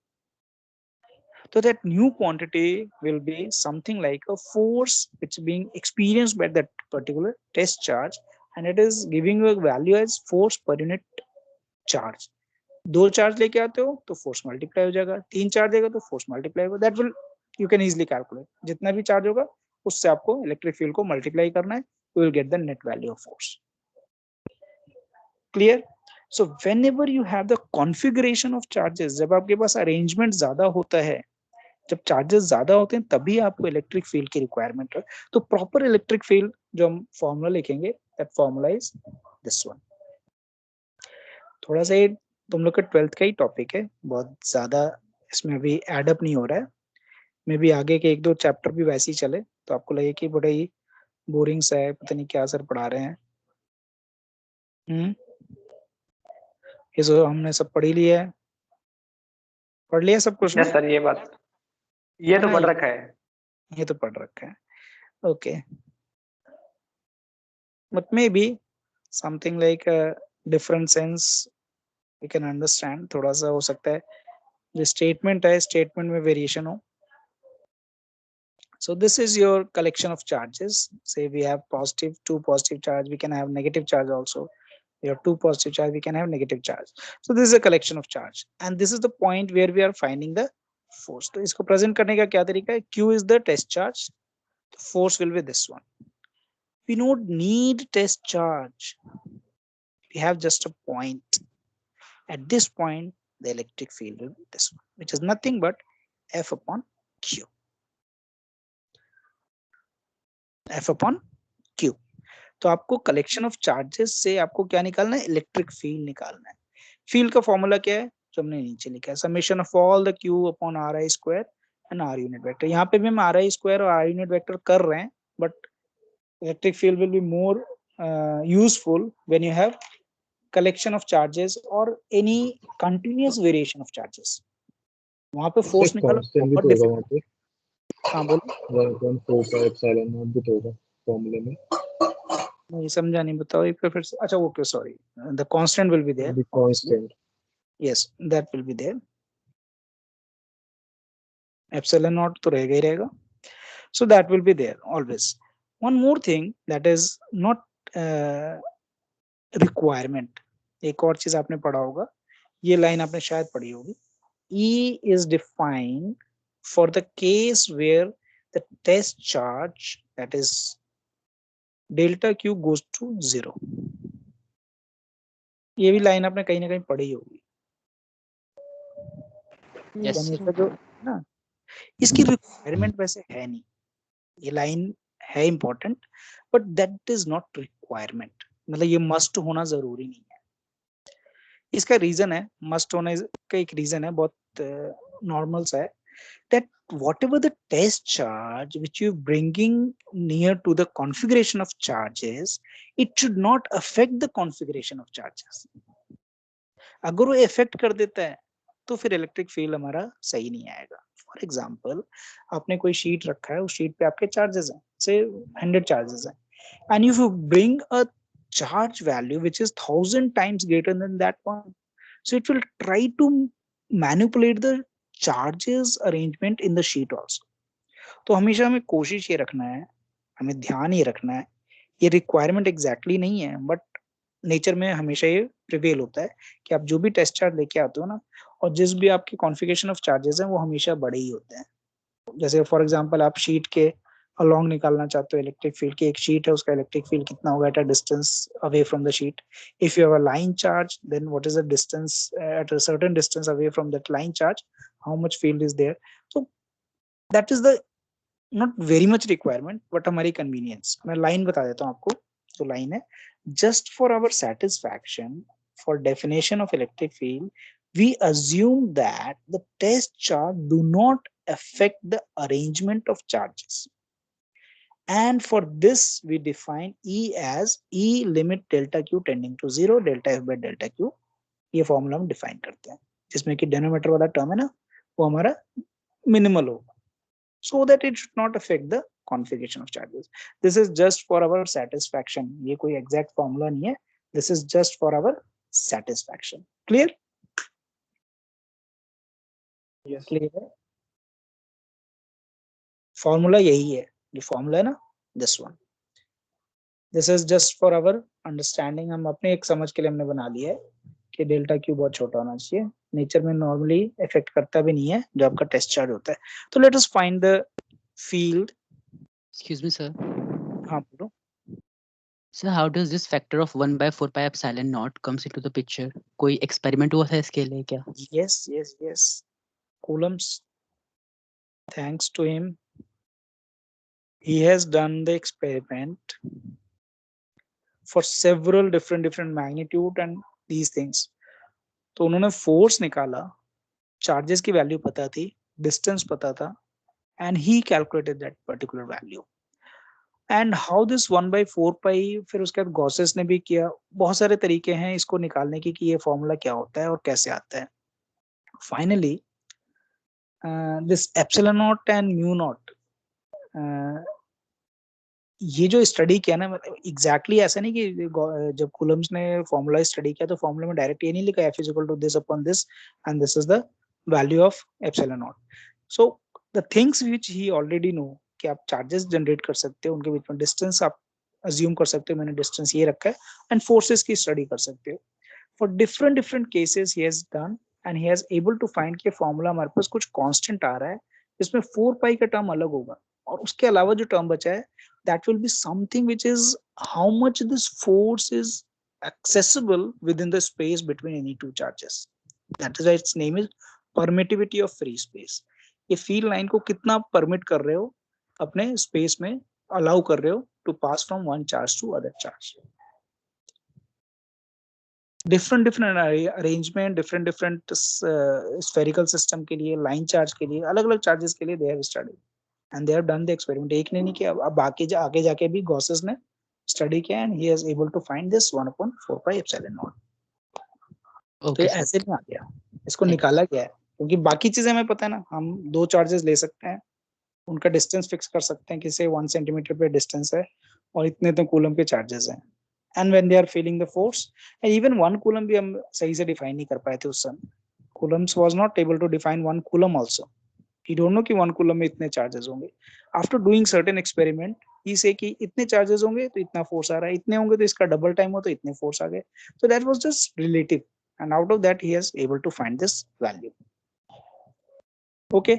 So that new quantity will be something like a force which is being experienced by that particular test charge, and it is giving you a value as force per unit charge. दो charge लेके आते हो तो force multiply हो जाएगा, तीन charge देगा तो फोर्स मल्टीप्लाई होगा. That will you can easily calculate. जितना भी चार्ज होगा उससे आपको इलेक्ट्रिक फील्ड को मल्टीप्लाई करना है, you will get the net value of force. Clear? So whenever you have the configuration of charges, जब आपके पास अरेंजमेंट ज्यादा होता है, जब चार्जेस ज्यादा होते हैं तभी आपको इलेक्ट्रिक फील्ड की रिक्वायरमेंट है. तो प्रॉपर इलेक्ट्रिक फील्ड जो हम फॉर्मूला लिखेंगे, that formula is this one. थोड़ा सा ये तुम लोग का 12th का ही टॉपिक है, बहुत ज्यादा इसमें अभी एड अप नहीं हो रहा है. मे भी आगे के एक दो चैप्टर भी वैसे ही चले तो आपको लगे कि बड़ा ही बोरिंग सा है, पता नहीं क्या सर पढ़ा रहे हैं. ये जो हमने सब पढ़ ही लिया है, पढ़ लिया सब कुछ. यस सर, ये बात ये तो हाँ, पढ़ रखा है. ये तो पढ़ रखा है. Okay, but maybe something like different sense we can understand. थोड़ा सा हो सकता है जो स्टेटमेंट है, स्टेटमेंट में वेरिएशन हो. So this is your collection of charges. Say we have two positive charge, we can have negative charge also. We have two positive charge, we can have negative charge. So this is a collection of charge, and this is the point where we are finding the force. तो इसको present करने का क्या तरीका है? Q is the test charge, force will be this one. We don't need test charge, we have just a point. At this point the electric field will be this one, which is nothing but F upon Q. F upon Q. तो आपको collection of charges से आपको क्या निकालना है? Electric field निकालना है. Field का फॉर्मूला क्या है जो हमने नीचे लिखा है? Summation of all the Q upon RI square and R unit vector. यहाँ पे भी हम आर आई स्क्वायर और आर यूनिट वेक्टर कर रहे हैं, but electric field will be more useful when you have collection of charges or any continuous variation of charges। वहां पे फोर्स निकालना कांस्टेंट भी बहुत तो होगा डिफिकल्ट। वहाँ पे, हाँ बोलो, 1.4 एप्सिलॉन नॉट भी तो होगा फॉर्मूले में। नहीं समझा, नहीं बताओ एक बार फिर से। अच्छा okay sorry, the constant will be there, the constant, yes that will be there, epsilon naught तो रहेगा ही रहेगा, so that will be there always। one more thing that is not requirement, एक और चीज आपने पढ़ा होगा, ये लाइन आपने शायद पढ़ी होगी, E is defined for the case where the test charge, that is delta Q, goes to 0। ये भी लाइन आपने कहीं ना कहीं पढ़ी होगी। Yes, यानी sir. इसका जो ना, इसकी रिक्वायरमेंट वैसे है नहीं, ये लाइन है important but that is not requirement, मतलब ये मस्ट होना जरूरी नहीं है। इसका रीजन है, मस्ट होने का एक रीजन है बहुत नॉर्मल सा है, that whatever the test charge which you bringing near to the configuration of charges, it should not affect the configuration of charges। अगर वो इफेक्ट कर देता है तो फिर इलेक्ट्रिक फील्ड हमारा सही नहीं आएगा। फॉर एग्जाम्पल, आपने कोई शीट रखा है, उस शीट पे आपके चार्जेस हैं, से 100 चार्जेस हैं, and if you bring a charge value which is 1000 times greater than that one, so it will try to manipulate the charges arrangement in the sheet also। तो हमेशा हमें कोशिश ये रखना है, हमें ध्यान ये रखना है, ये रिक्वायरमेंट एग्जैक्टली नहीं है बट नेचर में हमेशा ये प्रिवेल होता है कि आप जो भी टेस्ट चार्ज लेके आते हो ना, और जिस भी आपके कॉन्फ़िगरेशन ऑफ चार्जेस हैं वो हमेशा बड़े ही होते हैं। जैसे फॉर एग्जांपल आप शीट के अलोंग निकालना चाहते हो इलेक्ट्रिक फील्ड की, एक शीट है उसका इलेक्ट्रिक फील्ड कितना होगा at a distance away from the sheet. If you have a line charge, then what is the distance at a certain distance away from that line charge, how much field is there. So that is the not very much requirement but हमारी convenience. मैं line बता देता हूँ आपको, तो line है, just for our satisfaction, for definition of electric field, we assume that the test charge do not affect the arrangement of charges, and for this we define E as E limit delta Q tending to 0 delta F by delta Q। ये formula हम define करते हैं जिसमें कि denominator वाला term है ना वो हमारा मिनिमल होगा, so that it should not affect the configuration of charges। This is just for our satisfaction, ये कोई exact formula नहीं है, this is just for our satisfaction। Clear? Yes Clear है? Formula यही है, जो formula है ना, this one। This is just for our understanding, हम अपने एक समझ के लिए हमने बना लिया है कि डेल्टा क्यू बहुत छोटा होना चाहिए, नेचर में नॉर्मली इफेक्ट करता भी नहीं है जो आपका टेस्ट चार्ज होता है। तो let us find the field. Excuse me, sir. हाँ बोलो। Sir, how does this factor of 1 by 4 pi epsilon naught comes into the picture? कोई experiment हुआ था इसके लिए क्या? Yes, yes, yes, Coulomb's, thanks to him, he has done the experiment for several different magnitude and these things। तो उन्होंने force निकाला, charges की वैल्यू पता थी, डिस्टेंस पता था, and he calculated that particular value। and how this 1 by 4 pi, फिर उसके बाद गॉसेस ने भी किया, बहुत सारे तरीके हैं इसको निकालने की कि ये फॉर्मूला क्या होता है और कैसे आता है। Finally this epsilon not and mu naught, ये जो स्टडी किया ना, मतलब एग्जैक्टली ऐसा नहीं कि जब कूलम्स ने फॉर्मूला स्टडी किया तो फॉर्मूला में डायरेक्ट ये नहीं लिखा F is equal to this upon this and this is the value of epsilon naught. So the things which he already know कि आप चार्जेस जनरेट कर सकते हो, उनके बीच में डिस्टेंस आप अज्यूम कर सकते हो, मैंने डिस्टेंस ये रखा है, एंड फोर्सेस की स्टडी कर सकते हो। For different cases he has done and he has able to find कि फॉर्मूला हमारे पास कुछ कांस्टेंट आ रहा है जिसमें 4 पाई का टर्म अलग होगा, और उसके अलावा जो टर्म बचा है that will be something which is how much this force is accessible within the space between any two charges। that is why its name is permittivity of free space। ये field line को कितना permit कर रहे हो, अपने space में allow कर रहे हो to pass from one charge to other charge. different arrangement, different spherical system के लिए, line charge के लिए, अलग-अलग charges के लिए they have studied and they have done the experiment. एक ने नहीं किया, अब बाकी आगे जाके भी Gauss ने study किया and he is able to find this 1/4 pi epsilon naught. तो Okay, ये sir. ऐसे नहीं आ गया, इसको Thank निकाला गया है क्योंकि बाकी चीजें हमें पता है ना, हम दो चार्जेस ले सकते हैं, उनका डिस्टेंस फिक्स कर सकते हैं कि से 1 सेंटीमीटर पे डिस्टेंस है और इतने तो कूलम के चार्जेस हैं, and when they are feeling the force, and even 1 coulomb भी हम सही से डिफाइन नहीं कर पाए थे उस समय, Coulombs was not able to define 1 coulomb also, he don't know कि 1 कूलम में इतने चार्जेस होंगे. After doing certain experiment he say कि इतने चार्जेस होंगे तो इतना फोर्स आ रहा है, इतने होंगे तो इसका डबल टाइम हो तो इतने फोर्स आ गए. So that was just relative and out of that he is able to find this value. Okay,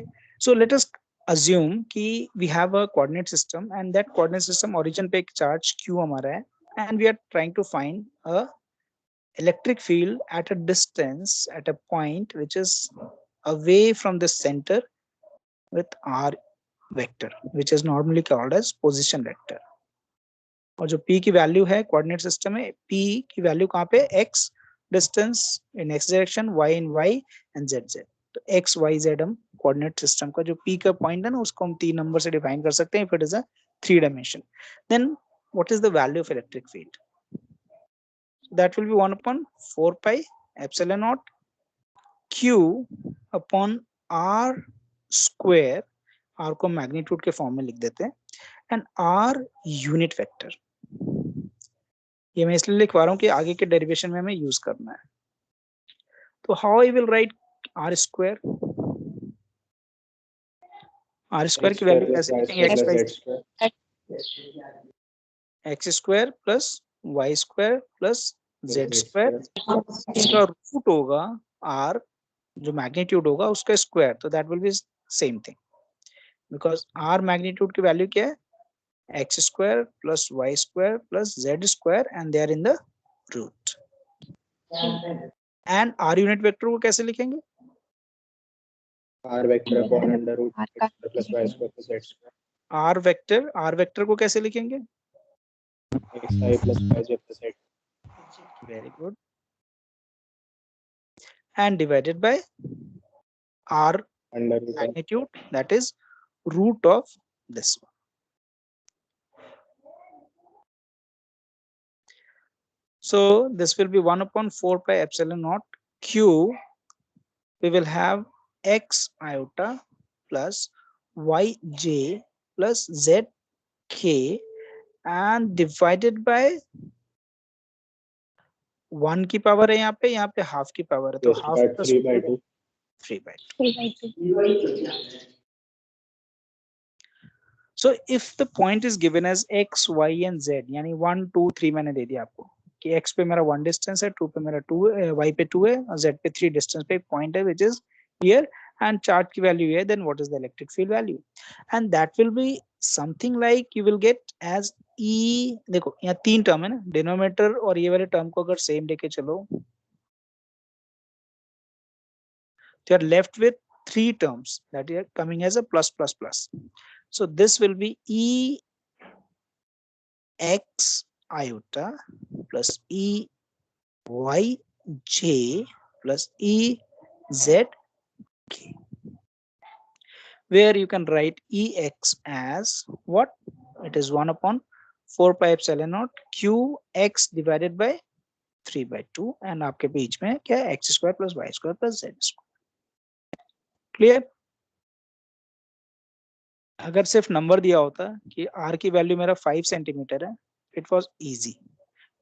so let us assume कि we have a coordinate system and that coordinate system origin पे एक charge q हमारा है and we are trying to find a electric field at a distance at a point which is away from the center with r vector which is normally called as position vector. और जो p की value है coordinate system में, p की value कहाँ पे, x distance in x direction, y in y and z z. तो x y z हम कोऑर्डिनेट सिस्टम का जो p का पॉइंट है ना उसको हम 3 नंबर से डिफाइन कर सकते हैं if it is a 3 dimension. Then what is the value of electric field? That will be 1/4 pi epsilon naught q upon r square, r को मैग्नीट्यूड के फॉर्म में लिख देते हैं, एंड r यूनिट वेक्टर. ये मैं इसलिए लिखवा रहा हूँ कि आगे के डेरिवेशन में हमें यूज करना है. तो how I will write r square? r square की वैल्यू कैसे लिखेंगे? x square plus y square plus z square, इसका रूट होगा r, जो मैग्नीट्यूड होगा उसका स्क्वायर, तो that will B same thing because r magnitude की वैल्यू क्या है, x square plus y square plus z square and they are in the root. And r unit vector को कैसे लिखेंगे? r vector upon under root x square plus y square plus z square. r vector को कैसे लिखेंगे? xi plus yj plus z. Very good. And divided by r Under root of magnitude, that is root of this one. So this will be 1/4 pi epsilon naught q. We will have x iota plus yj plus zk and divided by 1 की power है यहाँ पे half की power है, तो yes, half but 3/2. 3/2. So if the point is given as x, y and z, यानी 1, 2, 3 मैंने दे दिया आपको कि x पे मेरा 1 डिस्टेंस है, 2 पे मेरा 2 है, y पे 2 है और z पे 3 डिस्टेंस पे एक पॉइंट है which is here and charge की वैल्यू है, then what is the electric field value? And that will be something like you will get as E. देखो यहाँ 3 टर्म है ना, डिनोमिनेटर और ये वाले टर्म को अगर सेम लेके चलो तो you are left with 3 terms that are coming as a plus plus plus. So this will be E x iota plus E y j plus E z k, where you can write Ex as what? It is 1/4 pi epsilon naught q x divided by 3/2 and आपके बीच में क्या है, x square plus y square plus z square. Clear? अगर सिर्फ number दिया होता कि r की वैल्यू मेरा 5 सेंटीमीटर है, it was easy,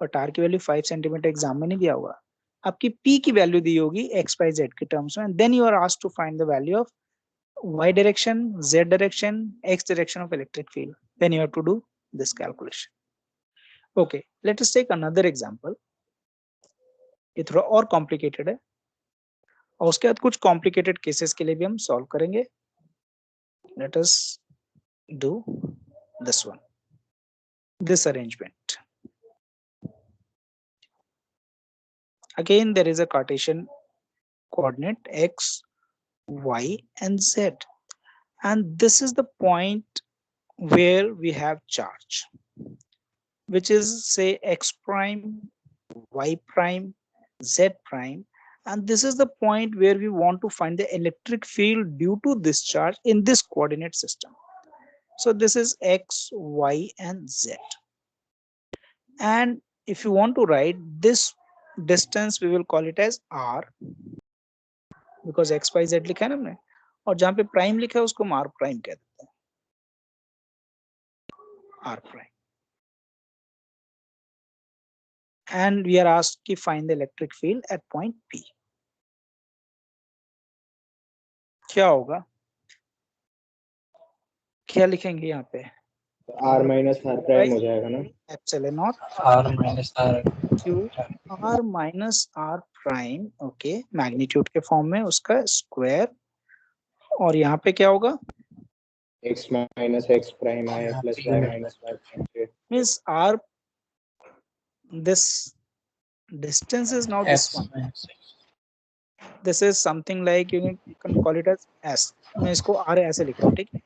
but r की वैल्यू 5 सेंटीमीटर एग्जाम में नहीं दिया होगा, आपकी p की वैल्यू दी होगी x by z के टर्म्स में, then you are asked to find the value of y direction, z direction, x direction of electric field, then you have to do this calculation. Okay, let us take another example. ये थोड़ा और complicated है और उसके बाद कुछ complicated cases के लिए भी हम सॉल्व करेंगे. Let us do this one, this arrangement. Again, there is a Cartesian coordinate x, y, and z, and this is the point where we have charge, which is say x prime, y prime, z prime, and this is the point where we want to find the electric field due to this charge in this coordinate system. So this is x, y, and z. And if you want to write this distance, we will call it as r, because x, y, z लिखा है ना हमने, और जहां पे prime लिखा है उसको हम r प्राइम कह देते हैं, r prime. And we are asked to find the electric field at point P. क्या होगा, क्या लिखेंगे यहाँ पे, r minus r prime हो जाएगा ना, epsilon not r minus r q r minus r prime, okay, magnitude के फॉर्म में उसका स्क्वायर, और यहाँ पे क्या होगा, x minus x prime आया plus y minus y prime से means r, this distance is now this x one. minus This is something like you can call it as s. मैं इसको r ऐसे लिख रहा हूँ, ठीक है.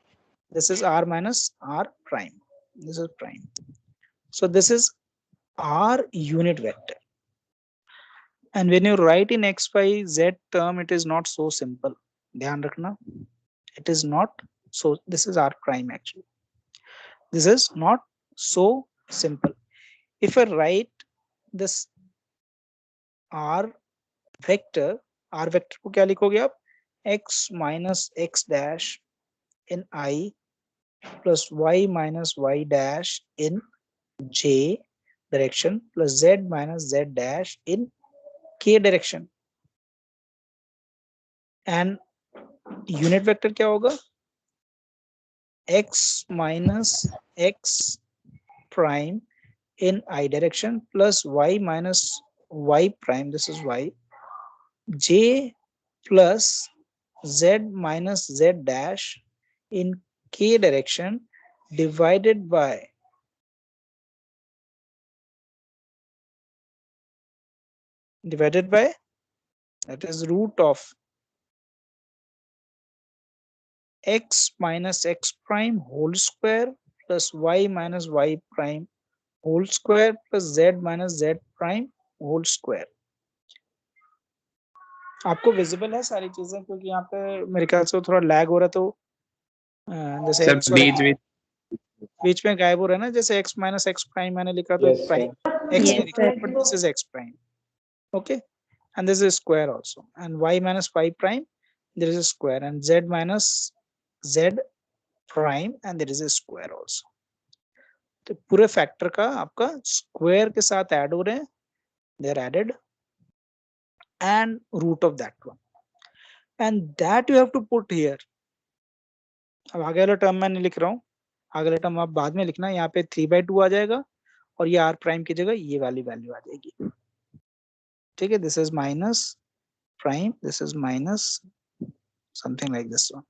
This is r minus r prime. This is prime. So this is r unit vector. And when you write in x, y, z term, it is not so simple. ध्यान रखना. It is not so. This is r prime actually. This is not so simple. If I write this r vector को क्या लिखोगे आप, x minus x dash in I plus y minus y dash in j direction plus z minus z dash in k direction. And unit vector क्या होगा, x minus x prime in I direction plus y minus y prime, this is y, j plus z minus z dash in k direction divided by that is root of x minus x prime whole square plus y minus y prime whole square plus z minus z prime whole square. आपको visible है सारी चीजें, क्योंकि यहाँ पे मेरे ख्याल से थोड़ा लैग हो रहा है, तो जैसे सर x और बीच में गायब हो रहा है ना, जैसे x minus x prime मैंने लिखा तो yes prime sir. x Yes, लिखा, but this is x prime, okay, and this is square also, and y minus y prime, there is a square, and z minus z prime, and there is a square also. तो पूरे factor का आपका square के साथ add हो रहे हैं, they are added, and root of that one, and that you have to put here. अब आगे वाला टर्म मैं नहीं लिख रहा हूँ, आगे वाला टर्म आप बाद में लिखना, यहाँ पे 3/2 आ जाएगा, और ये r प्राइम की जगह ये वाली वैल्यू आ जाएगी, ठीक है. This is minus prime, this is minus something like this one.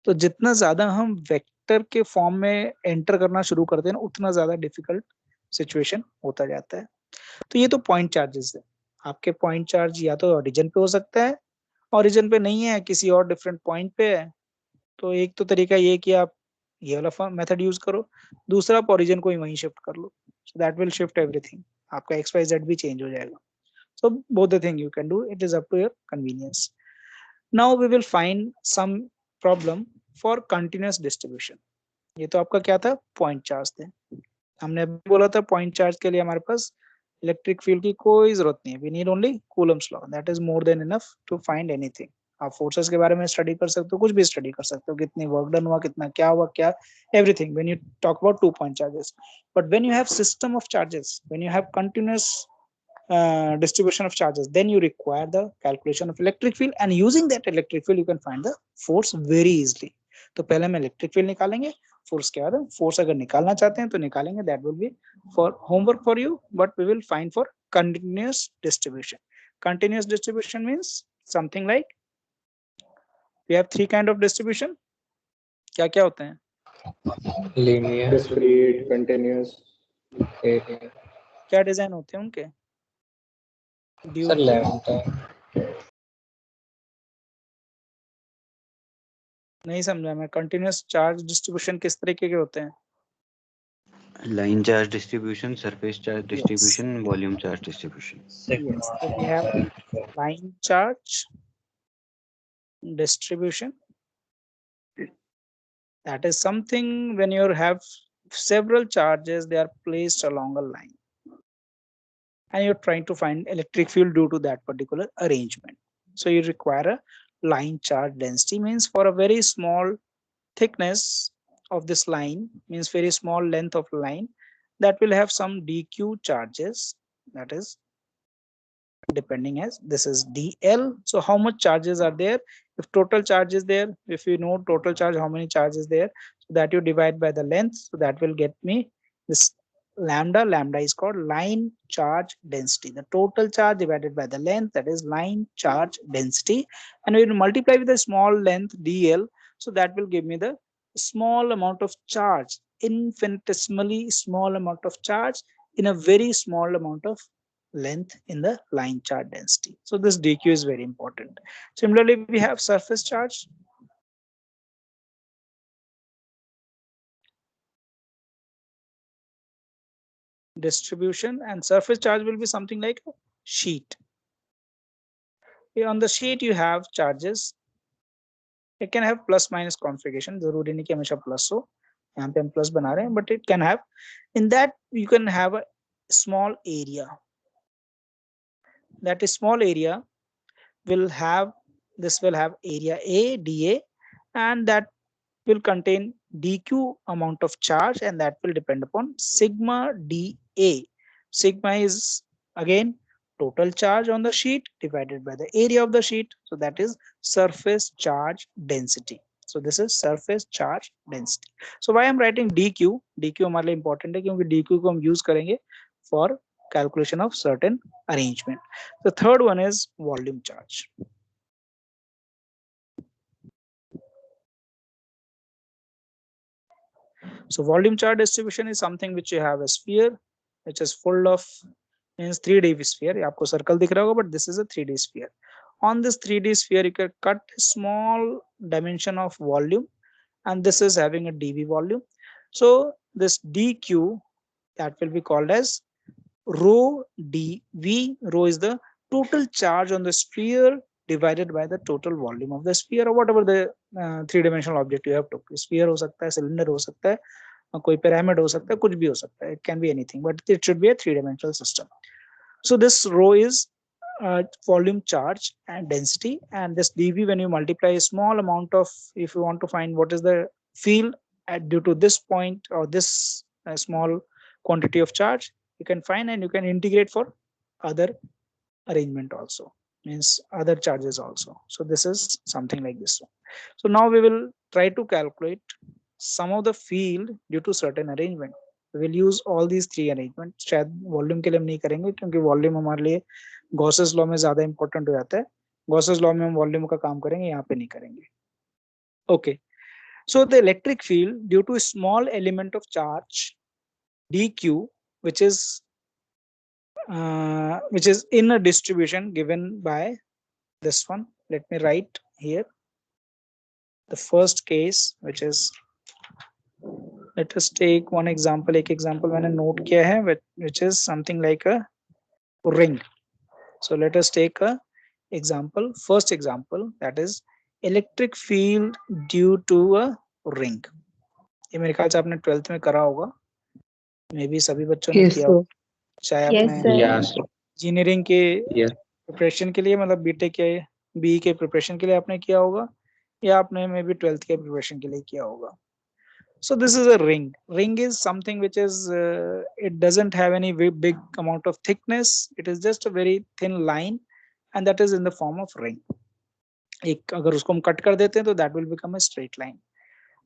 तो जितना ज्यादा हम वेक्टर के फॉर्म में एंटर करना शुरू करते हैं ना, उतना ज्यादा डिफिकल्ट सिचुएशन होता जाता है. तो ये तो पॉइंट चार्जेस है. आपके पॉइंट चार्ज या तो ओरिजिन पे हो सकता है, ओरिजिन पे नहीं है, किसी और डिफरेंट पॉइंट पे है, तो एक तो तरीका ये कि आप ये वाला मेथड यूज करो, दूसरा आप ओरिजिन को ही वहीं शिफ्ट कर लो, so that will shift everything, आपका एक्स वाई जेड भी चेंज हो जाएगा. So both the thing you can do, it is up to your convenience. Now we will find some problem for continuous distribution. ये तो आपका क्या था, point charge थे. हमने अभी बोला था पॉइंट चार्ज के लिए हमारे पास इलेक्ट्रिक फील्ड की कोई जरूरत नहीं है, we need only Coulomb's law, that is more than enough to find anything. आप फोर्सेस के बारे में स्टडी कर सकते हो, कुछ भी स्टडी कर सकते हो, कितनी वर्क डन हुआ, कितना क्या हुआ, क्या, everything when you talk about 2 point charges. But when you have system of charges, when you have continuous distribution of charges, then you require the calculation of electric field, and using that electric field you can find the force very easily. तो पहले हम electric field निकालेंगे, force के बाद force अगर निकालना चाहते हैं तो निकालेंगे, that will be for homework for you, but we will find for continuous distribution. Continuous distribution means something like we have 3 kind of distribution. क्या क्या होते हैं, linear discrete continuous क्या डिजाइन होते हैं उनके, सर lambda नहीं समझा मैं. कंटिन्यूअस चार्ज डिस्ट्रीब्यूशन किस तरीके के होते हैं, Line charge distribution, surface charge distribution, volume charge distribution. Yes, so we have line charge distribution. That is something when you have several charges, they are placed along a line, and you're trying to find electric field due to that particular arrangement. So you require a line charge density, means for a very small thickness of this line, means very small length of line, that will have some dq charges, that is depending as this is dl. So how much charges are there? If total charge is there, if you know total charge, how many charges there, so that you divide by the length, so that will get me this lambda. Lambda is called line charge density, the total charge divided by the length, that is line charge density. And we will multiply with the small length dl, so that will give me the small amount of charge, infinitesimally small amount of charge in a very small amount of length in the line charge density. So this dq is very important. Similarly, we have surface charge. Distribution, and surface charge will be something like a sheet. Here on the sheet you have charges. It can have plus minus configuration, जरूरी नहीं कि हमेशा plus हो, यहाँ पे हम plus बना रहे हैं, but it can have, in that you can have a small area. That is small area will have, this will have area A, dA, and that will contain dq amount of charge, and that will depend upon sigma dA. Sigma is again total charge on the sheet divided by the area of the sheet, so that is surface charge density. So this is surface charge density. So why I'm writing dq? dq हमारे लिए important है क्योंकि dq को हम use करेंगे for calculation of certain arrangement. The third one is volume charge. So volume charge distribution is something which you have a sphere which is full of, means 3D sphere. आपको circle दिख रहा होगा, but this is a 3D sphere. On this 3D sphere, you can cut a small dimension of volume, and this is having a dV volume. So this dq, that will be called as rho dV. Rho is the total charge on the sphere divided by the total volume of the sphere, or whatever the three-dimensional object you have took. Sphere हो सकता है, cylinder हो सकता है, कोई pyramid हो सकता है, कुछ भी हो सकता है. It can be anything, but it should be a three-dimensional system. So this rho is volume charge and density, and this dV, when you multiply a small amount of, if you want to find what is the field due to this point or this small quantity of charge, you can find, and you can integrate for other arrangement also, means other charges also. So this is something like this one. So now we will try to calculate some of the field due to certain arrangement. We will use all these three arrangements. शायद volume के लिए हम नहीं करेंगे क्योंकि volume हमारे लिए Gauss's law में ज्यादा इंपॉर्टेंट हो जाता है. गॉसेस लॉ में हम वॉल्यूम का काम करेंगे, यहाँ पे नहीं करेंगे. Okay, so the electric field due to a small element of charge dq, which is in a distribution given by this one. Let me write here the first case, which is, let us take one example. एक example मैंने note किया है, which is something like a ring. So let us take a example. First example, that is electric field due to a ring. ये मेरे ख्याल से आपने 12th में करा होगा, मे बी सभी बच्चों ने किया होगा, चाहे आपने इंजीनियरिंग के प्रिपरेशन के लिए, मतलब बीटेक के बी के प्रिपरेशन के लिए आपने किया होगा, या आपने मे बी 12th के प्रिपरेशन के लिए किया होगा. So this is a ring. Ring is something which is it doesn't have any big amount of thickness. It is just a very thin line, and that is in the form of ring. एक अगर उसको हम cut कर देते हैं तो that will become a straight line.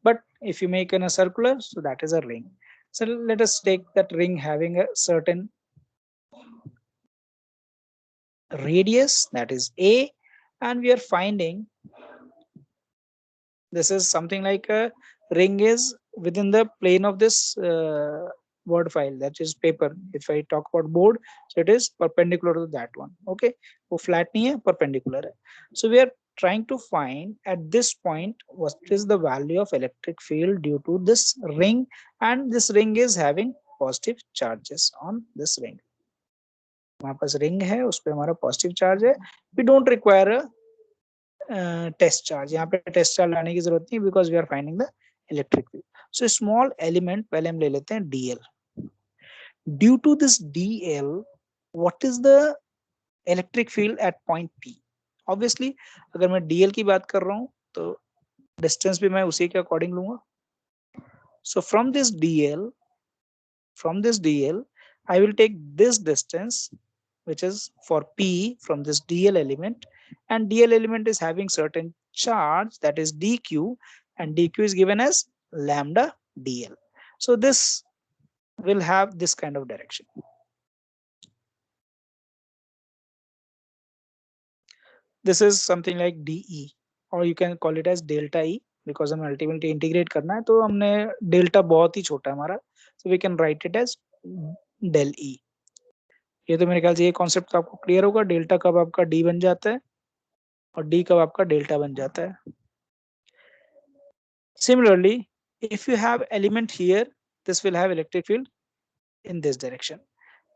But if you make in a circular, so that is a ring. So let us take that ring having a certain radius, that is A, and we are finding this is something like a ring is within the plane of this word file, that is paper. If I talk about board, so it is perpendicular to that one. Okay, वो flat नहीं है, perpendicular है. So we are trying to find at this point what is the value of electric field due to this ring, and this ring is having positive charges on this ring. हमारे पास ring है, उस पे हमारा positive charge है. We don't require a test charge. यहाँ पे test charge लाने की जरूरत नहीं, because we are finding the electric field. So small element पहले हम ले लेते हैं dl. Due to this dl, what is the electric field at point P? Obviously अगर मैं dl की बात कर रहा हूँ तो distance भी मैं उसी के according लूंगा. So from this dl, I will take this distance, which is for P from this dl element, and dl element is having certain charge, that is dq, and dq is given as lambda dl. So this will have this kind of direction. This is something like dE, or you can call it as delta E, because हमें ultimately integrate करना है, तो हमने delta बहुत ही छोटा है हमारा, so we can write it as del E. ये तो मेरे ख्याल से ये कॉन्सेप्ट आपको क्लियर होगा. डेल्टा कब आपका D बन जाता है और D कब आपका डेल्टा बन जाता है. Similarly, if you have element here, this will have electric field in this direction.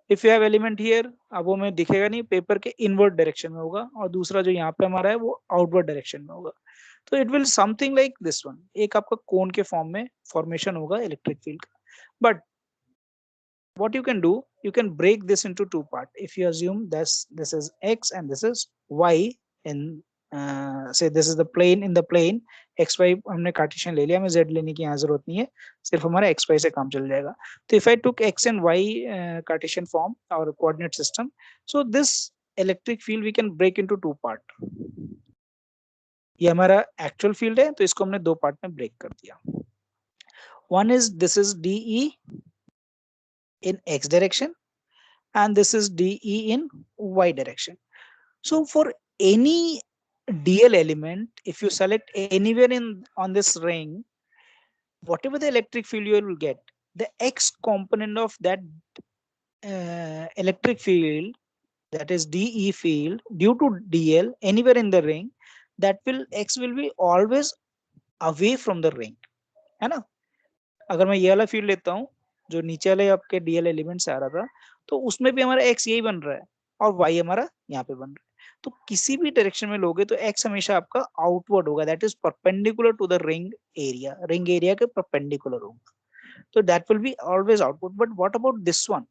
If you have element here, अब वो में दिखेगा नहीं, पेपर के इनवर्ट डायरेक्शन में होगा, और दूसरा जो यहाँ पे हमारा है वो आउटवर्ड डायरेक्शन में होगा. तो it will something like this one. एक आपका कोन के फॉर्म में फॉर्मेशन होगा इलेक्ट्रिक फील्ड का. But what you can do, you can break this into two parts. If you assume this is x and this is y in say this is the plane, in the plane xy हमने Cartesian ले लिया, हमें z लेने की यहाँ जरूरत नहीं है, सिर्फ हमारा xy से काम चल जाएगा. तो if I took x and y Cartesian form or coordinate system, so this electric field we can break into two part. ये हमारा actual field है, तो इसको हमने दो पार्ट में ब्रेक कर दिया. One is this is dE in x direction, and this is dE in y direction. So for any dl element, if you select anywhere in on this ring, whatever the electric field you will get, the x component of that electric field, that is dE field due to dl anywhere in the ring, that will x will be always away from the ring, है ना. अगर मैं ये वाला field लेता हूँ जो नीचे वाले आपके डीएल एलिमेंट से आ रहा था, तो उसमें भी हमारा x यही बन रहा है और y हमारा यहाँ पे बन रहा है. तो किसी भी डायरेक्शन में लोगे तो x हमेशा आपका आउटवर्ड होगा, that is perpendicular to the ring area के परपेंडिकुलर होगा. तो that will be always outward. But what about this one?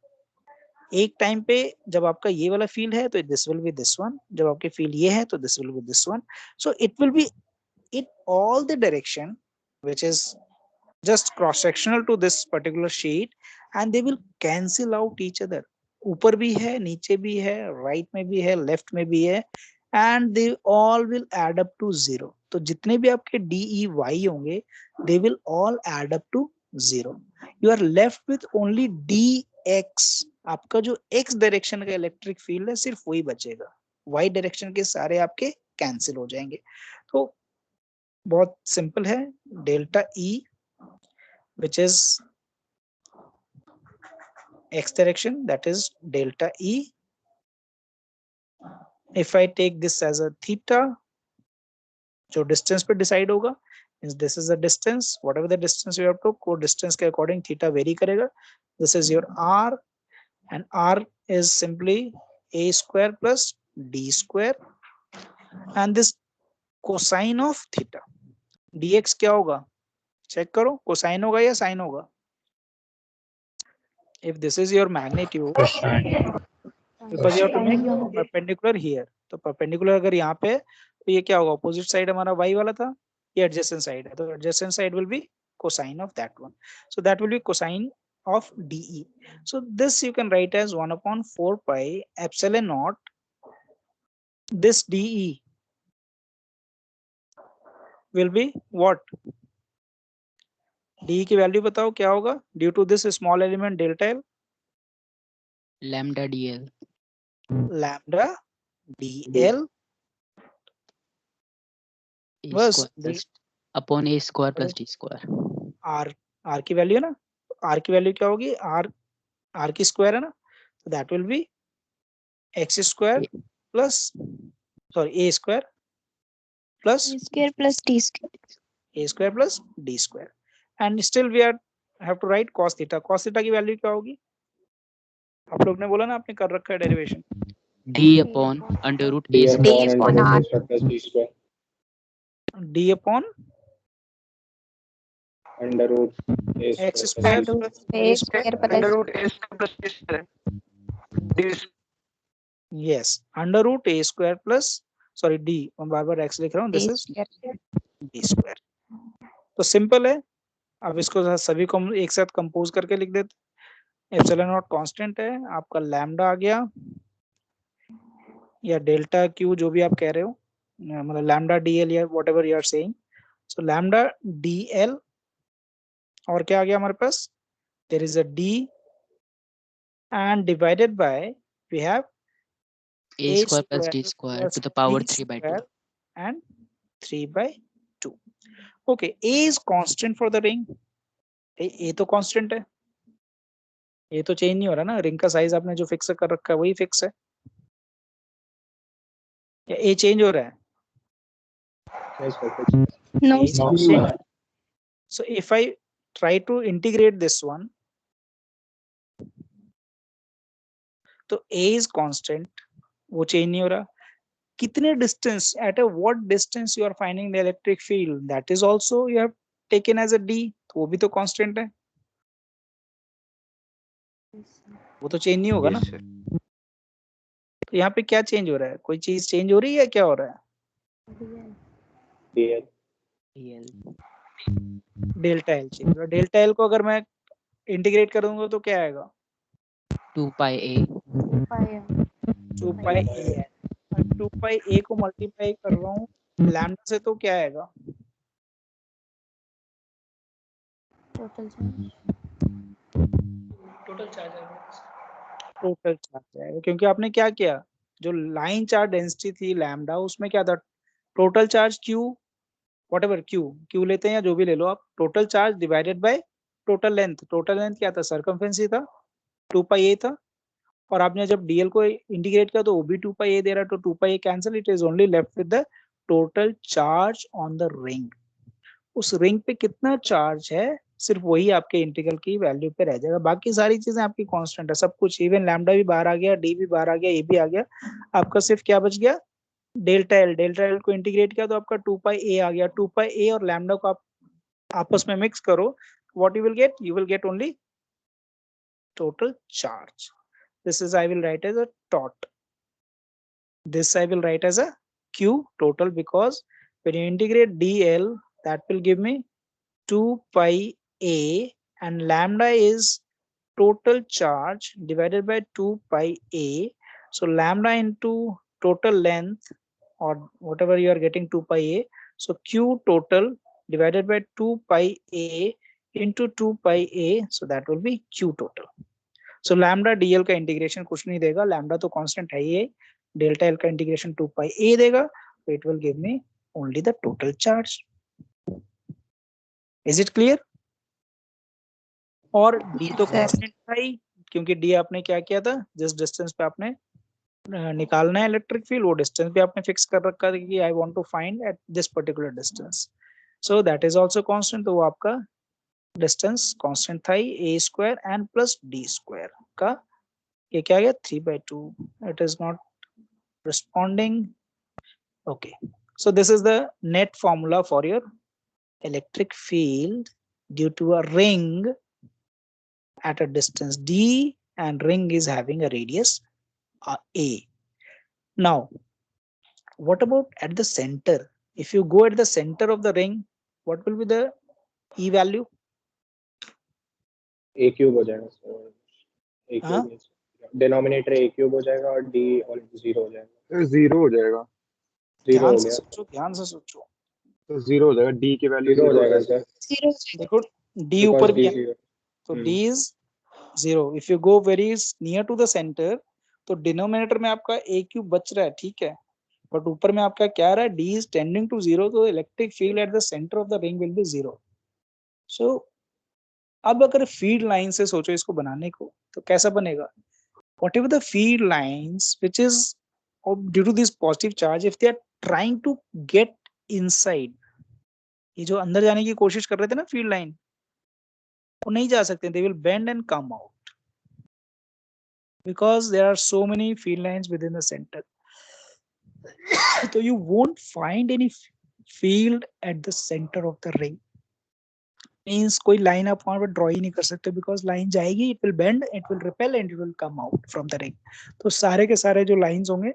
एक टाइम पे जब आपका ये वाला फील्ड है तो this will be this one, जब आपके फील्ड ये है तो this will be this one. So it will be in all the direction which is just cross sectional to this particular sheet, and they will cancel out each other. ऊपर भी है, नीचे भी है, राइट में भी है, लेफ्ट में भी है, and they all will add up to 0. तो जितने भी आपके DEY होंगे, they will all add up to 0. You are left with only DX. आपका जो x डायरेक्शन का इलेक्ट्रिक फील्ड है सिर्फ वही बचेगा, y डायरेक्शन के सारे आपके कैंसिल हो जाएंगे. तो बहुत सिंपल है. Delta E, which is x direction, that is delta E. If I take this as a theta, जो distance पे decide होगा, means this is the distance, whatever the distance you have to, को distance के according theta vary करेगा. This is your r, and r is simply a square plus d square, and this cosine of theta. dx क्या होगा? Check करो, cosine होगा या sign होगा? If this is your magnitude, because you have to make perpendicular here, तो perpendicular अगर यहाँ पे तो ये क्या होगा? Opposite side हमारा y वाला था, ये adjacent side है, तो adjacent side will be cosine of that one. So that will be cosine of dE. So this you can write as 1/4 pi epsilon naught. This dE will be what? D की value बताओ क्या होगा? Due to this small element delta L, lambda dl. लैम्डा dl बस upon a square plus d square. r की value ना, r की value क्या होगी? r की स्क्वायर है ना, तो that will B x square plus a square plus A square plus D square. a square plus d square, and still we are have to write cos theta. Cos theta की value क्या होगी? आप लोग ने बोला ना, आपने कर रखा है derivation, D upon under root A D square. upon under root A square plus D square. d upon Under root A x square square plus plus A a square square. Under plus root a square plus b square. This Yes, under root a square plus, sorry d, मैं बार बार x लिख रहा हूँ, D this is square. d square. तो simple है, अब इसको सभी को हम एक साथ कंपोज करके लिख देते। एप्सिलॉन नॉट कांस्टेंट है, आपका लैम्डा आ गया या डेल्टा क्यू जो भी आप कह रहे हो, मतलब लैम्डा डीएल या whatever you are saying. So lambda dl और क्या आ गया हमारे पास, there is a d and divided by we have A square plus D square to the power d 3 by 2. square and 3 by 2. Okay, a is constant for the ring. a तो constant है, ये तो change नहीं हो रहा ना, ring का size आपने जो फिक्स कर रखा है वही फिक्स है, या a चेंज हो रहा है? Yes, perfect. No. A is constant. So if I try to integrate this one, तो a is constant, वो चेंज नहीं हो रहा। कितने distance, at a what distance you are finding the electric field, that is also you have taken as a D, तो वो भी तो कांस्टेंट है, वो तो चेंज नहीं होगा ना। Yes, sir. तो यहाँ पे क्या चेंज हो रहा है, कोई चीज चेंज हो रही है, क्या हो रहा है? DL. डेल्टा एल चेंज हो रहा है। डेल्टा एल को अगर मैं इंटीग्रेट करूंगा तो क्या आएगा? 2 pi A. 2 पाई ए है, 2 पाई ए को मल्टीप्लाई कर रहा हूँ लैम्डा से, तो क्या आएगा? Total charge. टोटल चार्ज आएगा। टोटल चार्ज आएगा, क्योंकि आपने क्या किया, जो लाइन चार्ज डेंसिटी थी लैम्डा, उसमें क्या था, total charge Q, whatever Q लेते हैं या जो भी ले लो आप, total charge divided by total length. Total length क्या था, सर्कमफेरेंस ही था, 2 पाई ए था, और आपने जब डीएल को इंटीग्रेट किया तो वो भी 2 पाई ए दे रहा है, तो 2 pi a cancel, it is only left with the total charge on the ring. उस रिंग पे कितना चार्ज है, सिर्फ वही आपके इंटीग्रल की वैल्यू पे रह जाएगा, बाकी सारी चीजें आपकी कांस्टेंट है, सब कुछ, इवन लैम्डा भी बाहर आ गया, डी भी बाहर आ गया, ए भी आ गया, आपका सिर्फ क्या बच गया, डेल्टा एल। डेल्टा एल को इंटीग्रेट किया तो आपका 2 पाई ए आ गया। 2 पाई ए और लैम्डा को आप आपस में मिक्स करो, what you will get only total charge. This is I will write as a tot. This I will write as a Q total, because when you integrate dl, that will give me 2 pi a, and lambda is total charge divided by 2 pi a. So lambda into total length, or whatever you are getting, 2 pi a. So Q total divided by 2 pi a into 2 pi a. So that will be Q total. So lambda DL का integration कुछ नहीं देगा, lambda तो constant है ही है, delta L का integration 2 pi ए देगा, तो it will give me only the total charge. Is it clear? और डी तो कांस्टेंट था ही, क्योंकि डी आपने क्या किया था, जिस डिस्टेंस पे आपने निकालना है इलेक्ट्रिक फील्ड, वो डिस्टेंस भी आपने फिक्स कर रखा था कि I want to find at this particular distance, so that is also constant, तो वो आपका डिस्टेंस कांस्टेंट था ही, a square and plus d square का, ये क्या गया 3/2, it is not responding. Okay, so this is the net formula for your electric field due to a ring at a distance d, and ring is having a radius a. Now what about at the center? If you go at the center of the ring, what will be the e value? A cube हो जाएगा sir, A हाँ? Cube denominator A cube हो जाएगा और D और 0 हो जाएगा। 0 हो जाएगा, 0 हो ध्यान से गया, सोचो, ध्यान से सोचो, तो 0 हो जाएगा, डी की वैल्यू 0 हो 0 हो जाएगा जाएगी। सर, देखो d because ऊपर भी D है, 0। तो d is 0. If you go very near to the center, तो डिनोमिनेटर में आपका a क्यूब बच रहा है, ठीक है, बट ऊपर में आपका क्या आ रहा है, d is tending to 0, तो electric field at the centre of the ring will be 0. सो अब अगर फील्ड लाइन से सोचो इसको बनाने को, तो कैसा बनेगा, whatever the field lines which is due to this positive charge, if they are trying to get inside, ये जो अंदर जाने की कोशिश कर रहे थे ना फील्ड लाइन, वो नहीं जा सकते, they will bend and come out because there are so many field lines within the center. So you won't find any field at the center of the ring. Means कोई line आप वहां पर draw ही नहीं कर सकते, because line जाएगी, it will bend, it will repel and it will come out from the ring. तो सारे के सारे जो लाइंस होंगे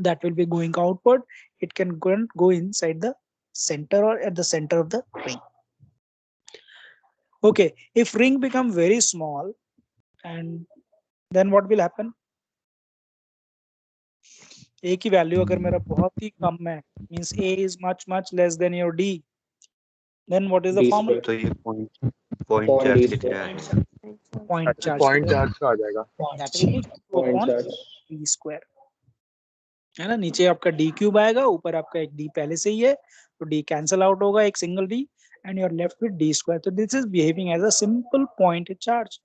that will be going outward, it can go inside the center or at the center of the ring. Okay, if ring become very small, and then what will happen? A की value अगर मेरा बहुत ही कम है, means A is much less than your D, then what is the D formula? तो ये point Point charge D की square. तरह है। Point charge. पॉइंट चार्ज का आ जाएगा। That will be Q Point upon charge. D square. है ना, नीचे आपका D क्यूब आएगा, ऊपर आपका एक D पहले से ही है, तो D कैंसल आउट होगा, एक single D, and you are left with D square. तो this is behaving as a simple point charge.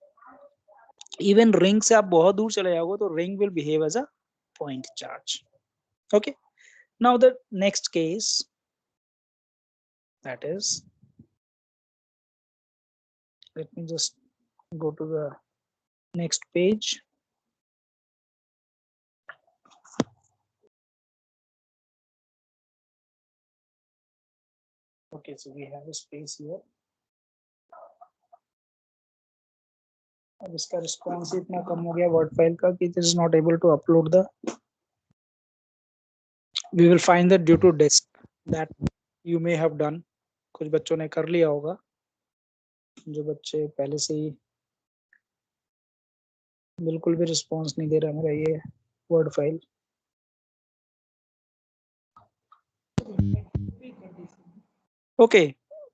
Even ring से आप बहुत दूर चले जाओगे तो ring will behave as a point charge. Okay. Now the next case, that is, let me just go to the next page. Okay, so we have a space here. अब इसका response इतना कम हो गया वर्ड फाइल का कि it is not able to upload the, we will find that due to disk that you may have done. कुछ बच्चों ने कर लिया होगा, जो बच्चे पहले से ही बिल्कुल भी रिस्पॉन्स नहीं दे रहा मेरा ये वर्ड फाइल. ओके,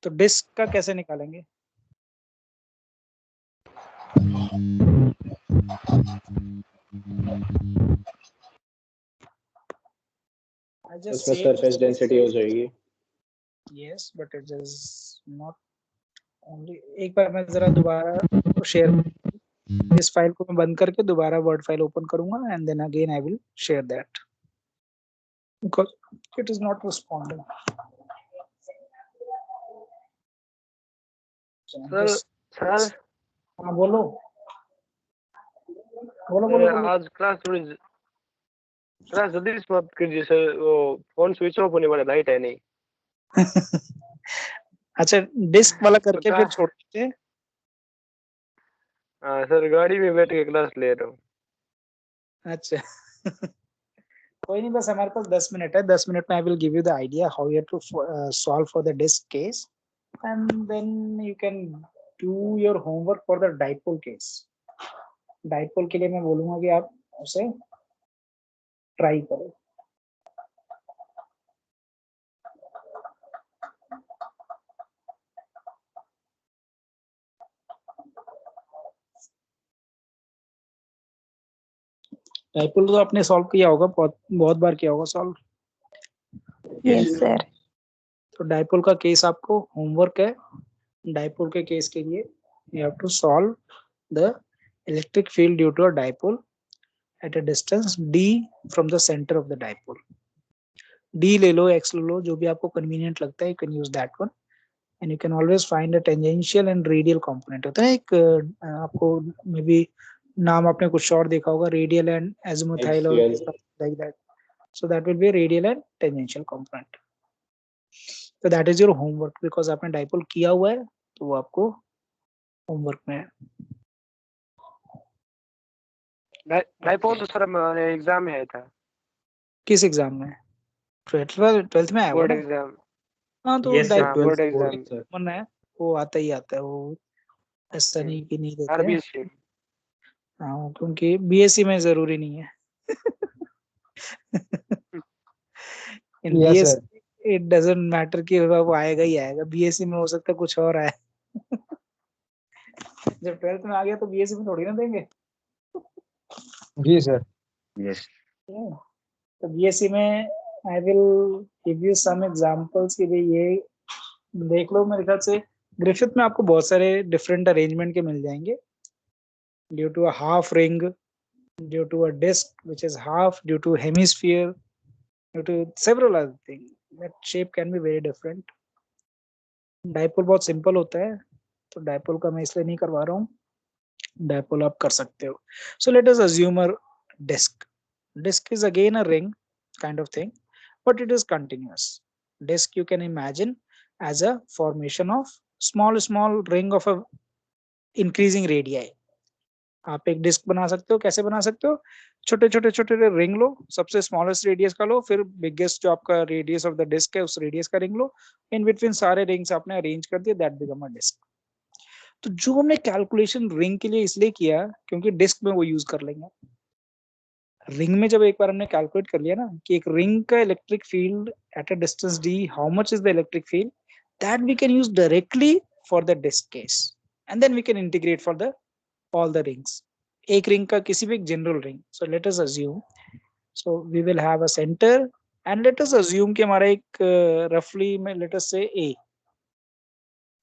तो डिस्क का कैसे निकालेंगे? उसमें सरफेस डेंसिटी हो जाएगी. Yes, but it is not only. एक बार मैं जरा दोबारा शेयर, इस फाइल को मैं बंद करके दोबारा वर्ड फाइल ओपन करूंगा and then again I will share that because it is not responding. Sir हाँ बोलो बोलो बोलो बोलो. आज क्लास जल्दी समाप्त कीजिए सर, वो फोन स्विच ऑफ होने वाला, लाइट है नहीं. अच्छा, डिस्क वाला करके फिर छोड़ देते. हाँ सर, गाड़ी में बैठ के क्लास ले रहा हूँ. अच्छा कोई नहीं, बस हमारे पास 10 मिनट है. 10 मिनट में I will give you the idea how you to solve for the disk case and then you can do your homework for the dipole case. Dipole के लिए मैं बोलूंगा कि आप उसे ट्राई करो. डाइपोल तो आपने सॉल्व किया होगा, बहुत बार किया होगा सॉल्व. Yes sir. तो डाइपोल का केस आपको होमवर्क है. डाइपोल के केस के लिए you have to solve the electric field due to a dipole at a distance d from the center of the dipole. d ले लो, x ले लो, जो भी आपको convenient लगता है, you can use that one. And you can always find a tangential and radial component. होता है एक आपको मे बी नाम आपने कुछ और देखा होगा, radial and azimuthal or like that. So that will be a radial and tangential component. So that is your homework because आपने dipole किया हुआ है, तो वो आपको होमवर्क में है. डाइपोल तो सर हमारे एग्जाम में आया था. किस एग्जाम में? 12th में आया बोर्ड हुआ ना? एग्जाम. हाँ, तो Yes, sir, हाँ, बोर्ड एग्जाम. मन है वो आता ही आता है, वो ऐसा नहीं कि नहीं देते हैं. आरबीएससी. हाँ, क्योंकि बीएससी में जरूरी नहीं है. इन बीएससी इट डजंट मैटर कि वो आएगा ही आएगा. बीएससी में हो सकता है कुछ और आए. जब 12th में आ गया तो बीएससी में थोड़ी ना देंगे. जी सर. यस तो बीएससी में I will give you some examples कि भाई ये देख लो. मेरे ख्याल से ग्रिफिथ में आपको बहुत सारे डिफरेंट अरेंजमेंट के मिल जाएंगे, due to a half ring, due to a disk which is half, due to hemisphere, due to several other thing. that shape can be very different. Dipole बहुत सिंपल होता है, तो डायपोल का मैं इसलिए नहीं करवा रहा हूँ, डायपोल आप कर सकते हो. So let us assume a disk. Disk is again a ring kind of thing, but it is continuous. Disk you can imagine as a formation of small ring of a increasing radii. आप एक disc बना सकते हो, कैसे बना सकते हो, छोटे छोटे रिंग लो, सबसे स्मॉलेस्ट रेडियस का लो, फिर बिगेस्ट जो आपका रेडियस ऑफ द डिस्क है उस रेडियस का रिंग लो, इन बिटवीन सारे रिंग्स आपने अरेंज कर दिया, दैट बिकम अ डिस्क. तो जो हमने कैलकुलेशन रिंग के लिए इसलिए किया क्योंकि डिस्क में वो यूज कर लेंगे. रिंग में जब एक बार हमने कैलकुलेट कर लिया ना कि एक रिंग का electric field at a distance d, how much is the electric field, that we can use directly for the disk case, and then we can integrate for the all the rings. एक ring का किसी भी एक general ring. So let us assume, so we will have a center and let us assume कि हमारा एक roughly में let us say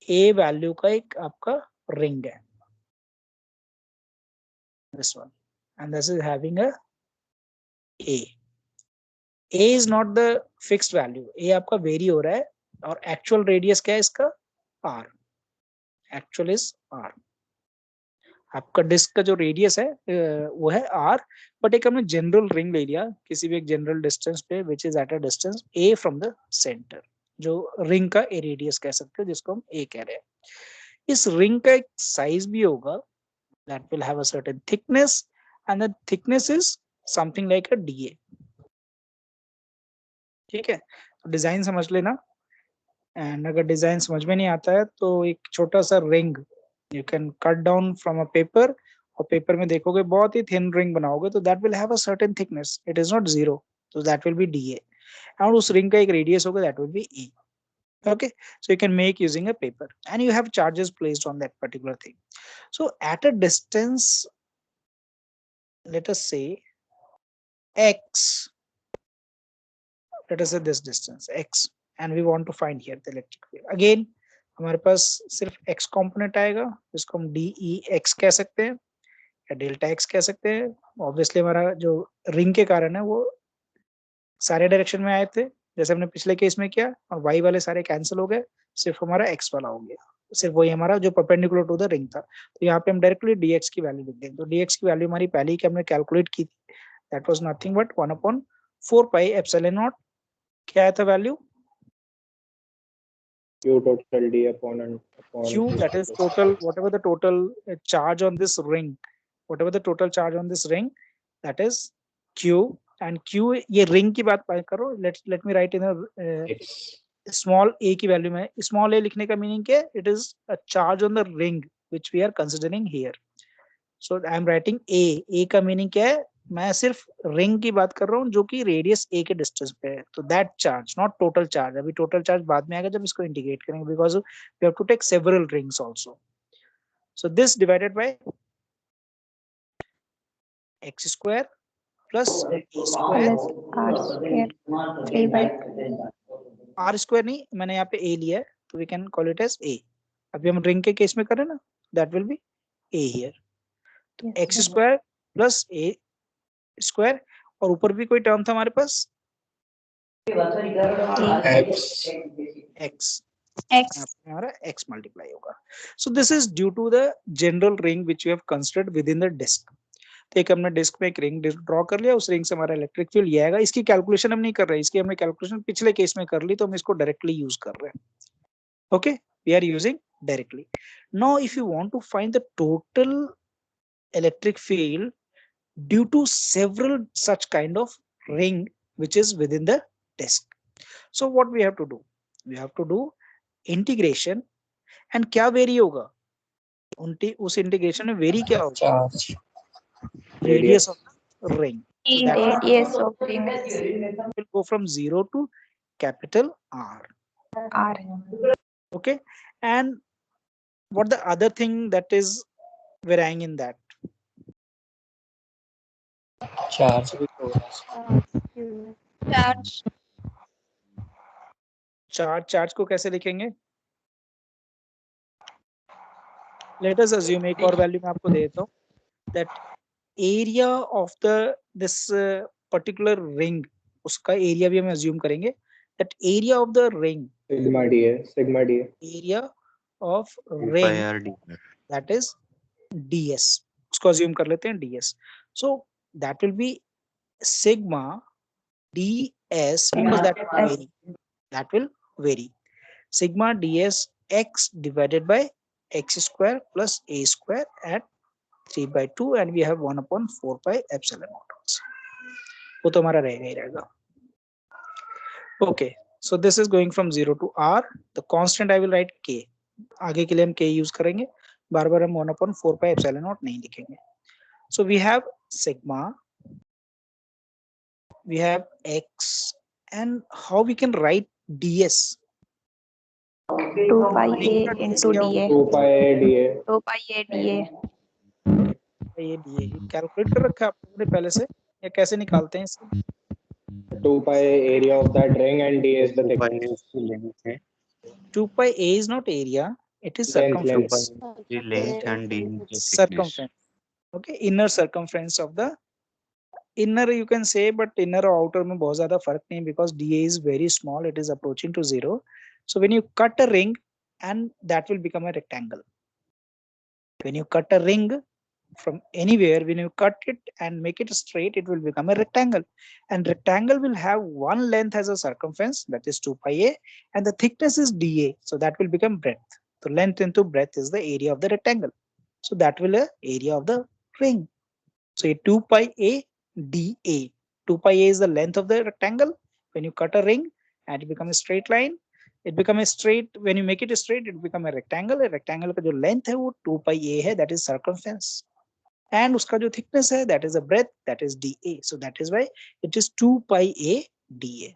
a value का एक आपका रिंग है, this one, and this is having a a is not the fixed value, a आपका very हो रहा है, और actual radius क्या है इसका, r, actual is r. आपका डिस्क का जो रेडियस है वो है r, बट एक हमने जनरल रिंग ले लिया किसी भी एक जनरल डिस्टेंस पे which is eight a distance a from the centre, जो रिंग का ए रेडियस कह सकते हो, जिसको हम a कह रहे हैं. इस रिंग का एक साइज भी होगा, that will have a certain thickness, and the thickness is something like a dA. ठीक है, डिजाइन समझ लेना, एंड अगर डिजाइन समझ में नहीं आता है तो एक छोटा सा ring you can cut down from a paper, और पेपर में देखोगे बहुत ही थिन रिंग बनाओगे तो that will have a certain thickness, it is not zero, so that will be dA, और उस रिंग का एक रेडियस होगा, that will be A. Okay, so you can make using a paper and you have charges placed on that particular thing. So at a distance, let us say x, let us say this distance x, and we want to find here the electric field. Again हमारे पास सिर्फ x component आएगा, जिसको हम dEx कह सकते हैं या delta x कह सकते हैं. ऑब्वियसली हमारा जो रिंग के कारण है वो सारे डायरेक्शन में आए थे जैसे हमने पिछले केस में किया, और y वाले सारे कैंसिल हो गए, सिर्फ हमारा x वाला हो गया, सिर्फ वही हमारा जो परपेंडिकुलर टू द रिंग था. तो यहाँ पे हम डायरेक्टली dx की वैल्यू लिख देंगे. तो dx की वैल्यू हमारी पहले ही हमने कैलकुलेट की थी, that was nothing but 1/4 pi epsilon not. क्या आया था value, Q total D upon q, that is total, whatever the total charge on this ring, whatever the total charge on this ring, that is q. and q, ये ring की बात करो, let me write in a small a की value में, small a लिखने का meaning क्या है, it is a charge on the ring which we are considering here. So I am writing a का मीनिंग क्या है, मैं सिर्फ रिंग की बात कर रहा हूँ जो कि रेडियस a के डिस्टेंस पे है. तो that charge, not total charge. अभी टोटल चार्ज बाद में आएगा जब इसको इंटीग्रेट करेंगे, because we have to take several rings also. So this divided by x square plus a square r square, नहीं मैंने यहाँ पे a लिया है तो we can call it as a. अभी हम रिंग के केस में करें ना, that will be a here. तो x square plus a square, और ऊपर भी कोई टर्म था हमारे पास x हमारा x मल्टीप्लाई होगा. So this is due to the general ring which you have considered within the disk. तो एक हमने डिस्क में एक रिंग ड्रॉ कर लिया, उस रिंग से हमारा इलेक्ट्रिक फील्ड ये आएगा. इसकी कैलकुलेशन हम नहीं कर रहे, इसकी हमने कैलकुलेशन पिछले केस में कर ली, तो हम इसको डायरेक्टली यूज कर रहे हैं. Okay, we are using directly. Now if you want to find the total electric field due to several such kind of ring which is within the disk, so what we have to do, we have to do integration. and क्या very होगा, उस integration में very क्या होगा, radius of the ring. So that Radius of ring will go from 0 to capital R. R. Okay, and what the other thing that is varying in that, Charge. Charge. Charge को कैसे लिखेंगे, let us assume, एक और value मैं आपको दे देता हूँ, that area of the this particular ring, उसका एरिया भी हम assume करेंगे, that area of the ring, Sigma dA. Sigma dA. area of 2 ring, pi r d. that is ds. उसको assume कर लेते हैं ds. So that will be sigma ds, because that will vary. That will vary. Sigma ds x divided by x square plus a square at 3/2, and we have 1/4 pi epsilon naught also. वो तो हमारा रहेगा ही रहेगा. Okay, so this is going from 0 to r. The constant I will write k. आगे के लिए हम k use करेंगे, बार बार हम 1/4 pi epsilon naught नहीं लिखेंगे. So we have sigma, we have x, and how we can write ds? 2 pi a into dA. 2 pi dA. 2 pi a dA. ये dA calculate कर रखा है आप लोगों ने पहले से, या कैसे निकालते हैं इसे? 2 pi area of that ring and dA is the 2 pi thickness. is the length है. 2 pi a is not area, it is Length, 2 pi circumference. is the length and d is the thickness. Circumference. Okay, inner circumference of the inner you can say, but inner or outer में बहुत ज़्यादा फर्क नहीं, because dA is very small, it is approaching to 0. So when you cut a ring, and that will become a rectangle. When you cut a ring from anywhere, when you cut it and make it straight, it will become a rectangle. And rectangle will have one length as a circumference, that is 2 pi a, and the thickness is dA, so that will become breadth. So length into breadth is the area of the rectangle. So that will be area of the ring. So 2 pi a dA. 2 pi a is the length of the rectangle. When you cut a ring and it becomes a straight line, it becomes a straight. When you make it straight, it becomes a rectangle. A rectangle का जो length है वो 2 pi a है, that is circumference. And उसका जो thickness है, that is a breadth, that is dA. So that is why it is 2 pi a dA.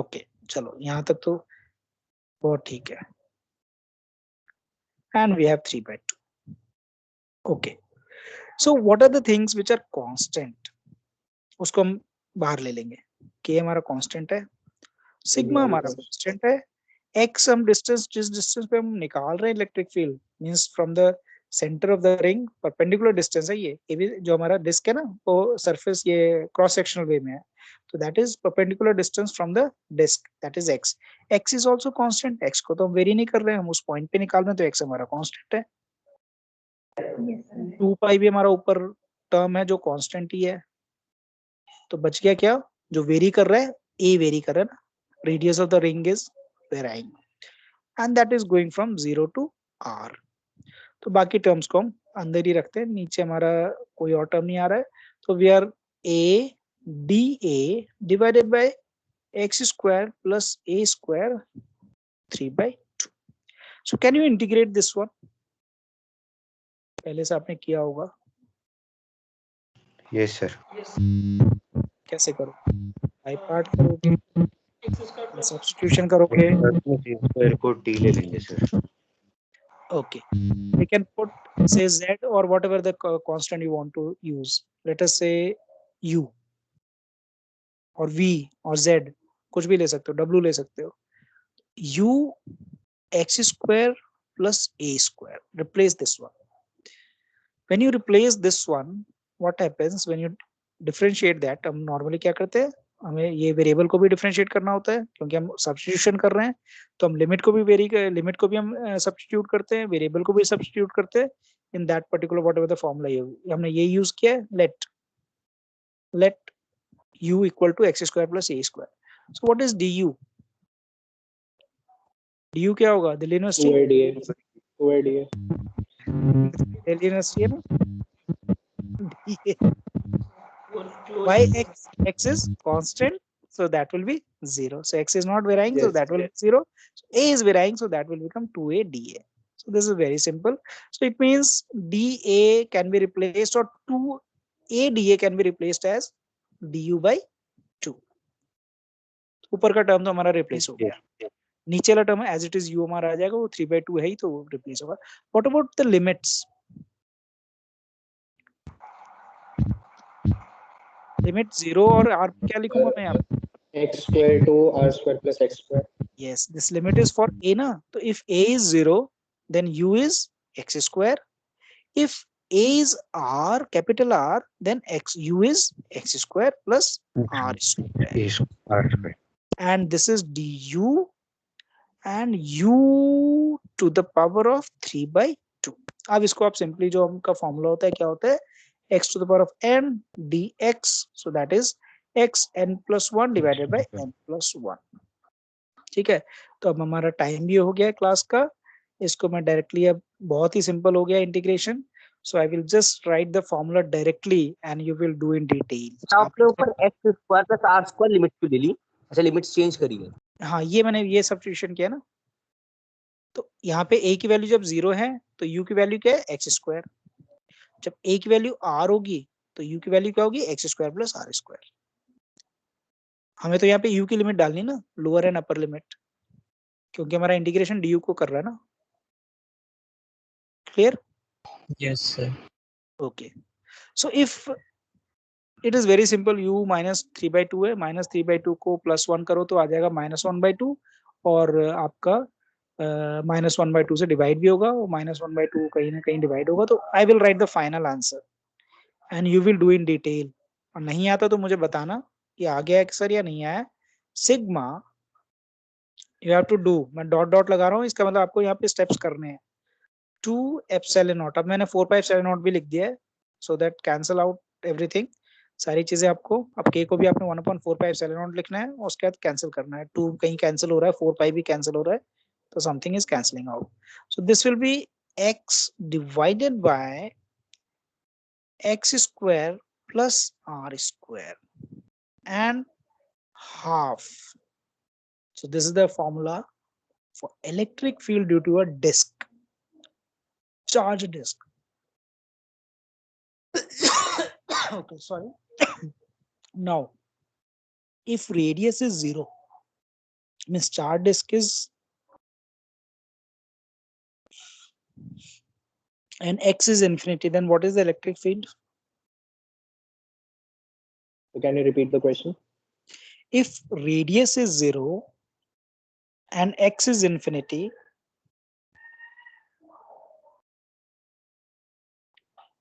Okay, चलो यहाँ तक तो बहुत ठीक है. And we have 3/2. Okay. So what are the things which are constant? उसको हम बाहर ले लेंगे. K हमारा constant है, sigma हमारा constant है, x हम distance, जिस distance पे हम निकाल रहे हैं electric field, means from the centre of the ring perpendicular distance है. ये भी जो हमारा डिस्क है ना, वो सरफेस ये क्रॉस सेक्शनल वे में है, तो that is perpendicular distance from the disk, that is x. x is also constant. x को तो हम वेरी नहीं कर रहे हैं, हम उस पॉइंट पे निकाल रहे हैं, तो x हमारा कांस्टेंट है. 2 पाई भी हमारा ऊपर टर्म है जो कांस्टेंट ही है. तो बच गया क्या, जो वेरी कर रहा है, a वेरी कर रहा है ना, radius of the ring is varying, and that is going from 0 to r. तो बाकी टर्म्स को हम अंदर ही रखते हैं, नीचे हमारा कोई और टर्म नहीं आ रहा है. तो we are a dA divided by x square plus a square 3/2. So can you integrate this one? पहले से आपने किया होगा. Yes sir. कैसे करो? बाय पार्ट करोगे, सब्स्टिट्यूशन करोगे? स्क्वायर को t ले लेंगे sir. Okay, we can put say z or whatever the constant you want to use. Let us say u or v or z, कुछ भी ले सकते हो, w ले सकते हो. u x square plus a square. Replace this one. When you replace this one, what happens when you differentiate that? हम normally क्या करते हैं, हमें ये वेरिएबल को भी डिफरेंशिएट करना होता है, क्योंकि हम सब्स्टिट्यूशन कर रहे हैं, तो हम लिमिट को भी लिमिट को भी हम सब्स्टिट्यूट करते हैं, वेरिएबल को भी सब्स्टिट्यूट करते हैं in that particular whatever the formula. ये हमने ये यूज किया है, let u equal to x square plus a square. So what is du? du क्या होगा? Delhi university 2ADA. Delhi university है ना. Why x is constant, so that will be 0. So x is not varying, so Yes, that will be 0. So a is varying, so that will become 2a dA. So this is very simple. So it means dA can be replaced, or 2a dA can be replaced as du by 2. ऊपर का term तो हमारा replace हो गया, नीचे वाला term as it is u हमारा आ जाएगा, वो 3/2 है ही, तो रिप्लेस होगा. What about the limits? Limit 0 और r क्या लिखूंगा मैं यहाँ पे? X square to r square plus x square. Yes, this limit is for a ना, तो if a is 0, then u is x square. If A is R, capital R, then x u is x square plus R square. And this is du and u to the power of 3/2. अब इसको आप simply जो हमका formula होता है क्या होता है x to the power of n dx, so that is x n plus 1 divided by n plus 1. ठीक है, तो अब हमारा टाइम भी हो गया क्लास का. इसको मैं डायरेक्टली, अब बहुत ही सिंपल हो गया integration. So I will just write the formula directly and you will do in detail. आपने ऊपर x square plus r square limit क्यों ले ली? अच्छा, लिमिट्स चेंज करी है. हाँ, ये मैंने ये सब्स्टिट्यूशन किया ना. तो यहाँ पे a की वैल्यू जब 0 है तो u की वैल्यू क्या है x स्क्वायर. जब a की वैल्यू r होगी तो u की वैल्यू क्या होगी x square plus r square. हमें तो यहाँ पे u की लिमिट डालनी ना, लोअर एंड अपर लिमिट, क्योंकि हमारा इंटीग्रेशन du को कर रहा है ना. Clear? Yes, sir. Okay. So if it is very simple, u minus 3/2 है, minus 3/2 को plus 1 करो तो आ जाएगा minus 1/2, और आपका -1/2 से डिवाइड भी होगा, और -1/2 कहीं ना कहीं डिवाइड होगा. तो I will write the final answer and you will do in detail. और नहीं आता तो मुझे बताना कि आ गया सर या नहीं आया. Sigma you have to do, मैं डॉट डॉट लगा रहा हूँ, इसका मतलब आपको यहाँ पे स्टेप्स करने हैं. 2 एप्सिलॉन नॉट, अब मैंने 4 एप्सिलॉन नॉट भी लिख दिया है, so that cancel out everything. सारी चीजें आपको, अब k को भी आपने 1/4 एप्सिलॉन नॉट लिखना है और उसके बाद कैंसिल करना है. 2 कहीं कैंसिल हो रहा है, 4 भी कैंसिल हो रहा है, तो something is cancelling out. So this will B x divided by x square plus r square and half. So this is the formula for electric field due to a disk, charge disk. Okay, sorry. Now, if radius is 0, means charge disk is, and x is infinity, then what is the electric field? So can you repeat the question? If radius is 0 and x is infinity,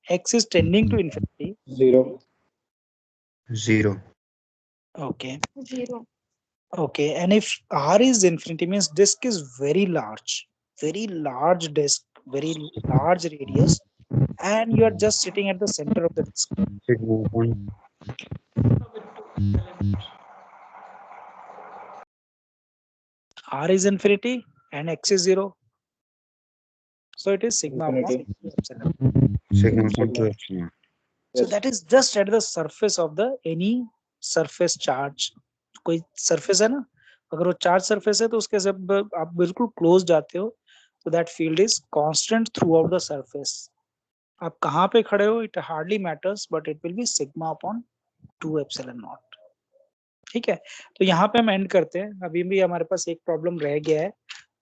x is tending to infinity. 0. Okay. 0. Okay, and if r is infinity, means disk is very large disk, very large radius, and you are just sitting at the center of the disk. R is infinity and x is 0, so it is sigma upon epsilon. So that is just at the surface of the any surface charge. कोई surface है ना, अगर वो charge surface है तो उसके जब आप बिल्कुल close जाते हो तो that field is constant throughout the surface. आप कहाँ पे खड़े हो, it hardly matters, but it will be sigma upon 2 epsilon naught. ठीक है, तो यहाँ पे हम एंड करते हैं. अभी भी हमारे पास एक प्रॉब्लम रह गया है,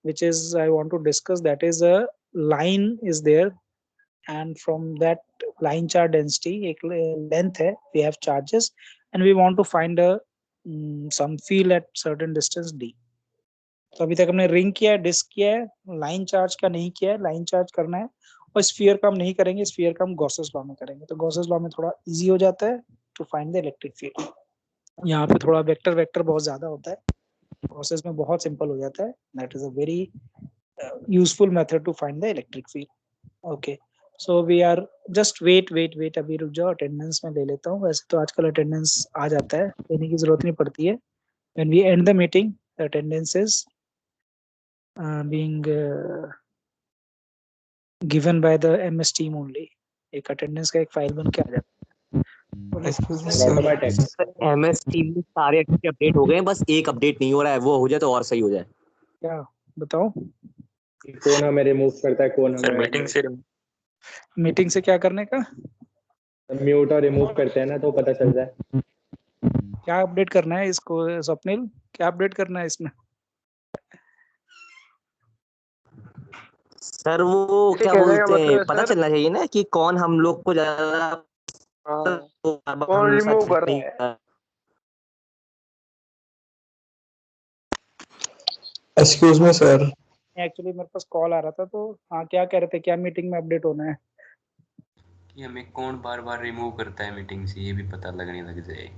which is I want to discuss, that is a line is there, and from that line charge density एक length है, we have charges and we want to find a some field at certain distance d. तो अभी तक हमने ring किया है, disc किया है, लाइन चार्ज का नहीं किया है. लाइन चार्ज करना है, और स्फीयर का हम नहीं करेंगे, स्फीयर का हम गॉसेस लॉ में करेंगे. तो गॉसेस लॉ में थोड़ा इजी हो जाता है to find the electric field. यहाँ पे थोड़ा वेक्टर बहुत ज्यादा होता है, प्रोसेस में बहुत सिंपल हो जाता है. That is a very useful method to find the electric field. Okay, so we are just wait, अभी रुक जाओ, अटेंडेंस में ले लेता हूँ. वैसे तो आजकल अटेंडेंस आ जाता है, लेने की जरूरत नहीं पड़ती है. When we end the meeting, the attendance is being given by the MS team only. एक अटेंडेंस का एक फाइल बन के आ जाता है. एमएस टीम में सारे अपडेट हो गए हैं, बस एक अपडेट नहीं हो रहा है, वो हो जाए तो और सही हो जाए. क्या बताओ? कौन हमें रिमूव करता है, कौन हमें मीटिंग से क्या करने का? म्यूट और रिमूव करते हैं ना, तो पता चल जाए. क्या अपडेट करना है इसको स्वप्निल, क्या अपडेट करना है इसमें? सर वो क्या बोलते हैं, पता चलना चाहिए ना कि कौन हम लोग को ज्यादा कौन रिमूव कर रहा है. एक्सक्यूज मी सर, एक्चुअली मेरे पास कॉल आ रहा था, तो हाँ क्या कह रहे थे, क्या मीटिंग में अपडेट होना है? कि हमें कौन बार बार रिमूव करता है मीटिंग से, ये भी पता लगने लग जाए।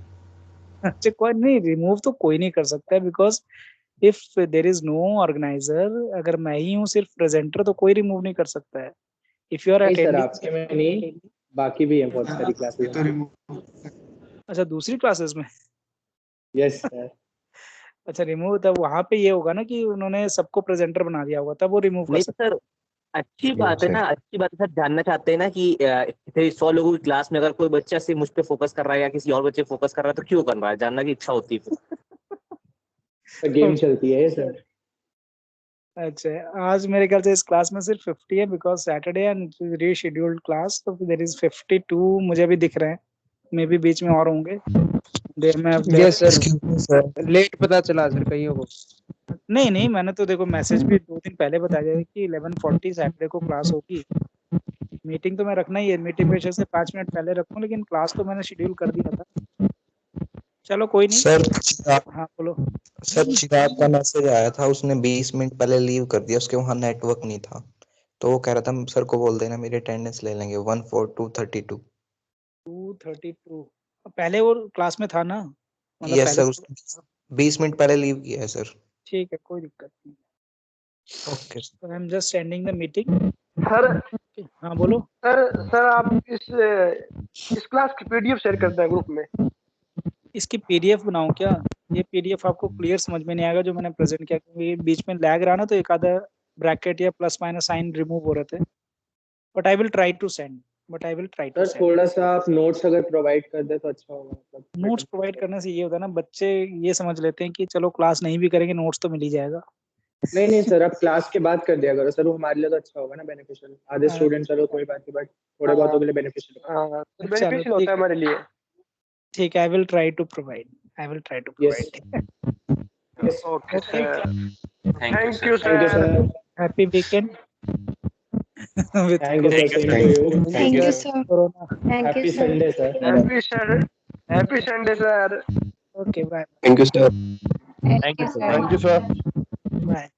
अच्छा, कोई नहीं, रिमूव तो कोई नहीं कर सकता है, because if there is no organizer, अगर मैं ही हूँ सिर्फ प्रेजेंटर, तो कोई रिमूव नहीं कर सकता है। इफ यू आर नहीं सर, अटेंडिंग। आपके में नहीं, बाकी भी है बहुत सारी क्लासेस में। अच्छा, दूसरी क्लासेस में। Yes sir. अच्छा, रिमूव तब वहां पे ये होगा ना कि उन्होंने सबको प्रेजेंटर बना दिया होगा, तब वो रिमूव कर नहीं सकते हैं। सर, अच्छी बात है ना, अच्छी बात है सर। जानना चाहते हैं ना कि 100 लोगों की क्लास में अगर कोई बच्चा सिर्फ मुझ पे फोकस कर रहा है या किसी और बच्चे फोकस कर रहा है, तो क्यों कर रहा है, जानना की इच्छा होती है। तो गेम चलती है सर। अच्छा, आज मेरे ख्याल से इस क्लास में सिर्फ 50 है, because Saturday and rescheduled class, तो देयर इज 52 मुझे भी दिख रहे हैं। मे भी बीच में और होंगे। देर में अब यस सर, लेट पता चला सर कईयों को। नहीं नहीं, मैंने तो देखो मैसेज भी 2 दिन पहले बताया है कि 11:40 सैटरडे को क्लास होगी। मीटिंग तो मैं रखना ही है, मीटिंग वजह से 5 मिनट पहले रखूं, लेकिन क्लास तो मैंने शेड्यूल कर दिया था। चलो कोई नहीं। सर हाँ बोलो। सर, चिराग का मैसेज आया था, उसने 20 मिनट पहले लीव कर दिया, उसके वहाँ नेटवर्क नहीं था, तो वो कह रहा था सर को बोल देना मेरी अटेंडेंस ले लेंगे 14232। 232 पहले वो क्लास में था ना, मतलब यस पहले सर, उसने 20 मिनट पहले लीव किया है सर। ठीक है, कोई दिक्कत नहीं। Okay I am just ending the meeting. Sir हाँ बोलो। सर आप इस क्लास की पीडीएफ शेयर करते हैं ग्रुप में। इसकी पीडीएफ बनाऊं क्या? ये पीडीएफ आपको क्लियर समझ में नहीं आएगा जो मैंने प्रेजेंट किया, क्योंकि बीच में लैग रहा ना, तो एक आधा ब्रैकेट या प्लस माइनस साइन रिमूव हो रहे थे। But I will try to send sir थोड़ा सा आप नोट्स अगर प्रोवाइड कर दे तो अच्छा होगा। मतलब नोट्स प्रोवाइड करने से ये होता है ना, बच्चे ये समझ लेते हैं कि चलो क्लास नहीं भी करेंगे, नोट्स तो मिल ही जाएगा। नहीं सर, आप क्लास के बाद कर दिया करो सर, वो हमारे लिए तो अच्छा होगा ना, बेनिफिशियल। आधे स्टूडेंट चलो कोई बात नहीं, बट थोड़े बहुतों के लिए बेनिफिशियल। बेनिफिशियल होता है हमारे लिए। ठीक है, I will try to provide. Yes okay sir, thank you sir. Happy weekend. Thank you sir, same to you. Thank you sir. Thank you happy sir. Sunday sir. Happy Sunday sir. Okay bye. Thank you sir. Thank you sir. Bye.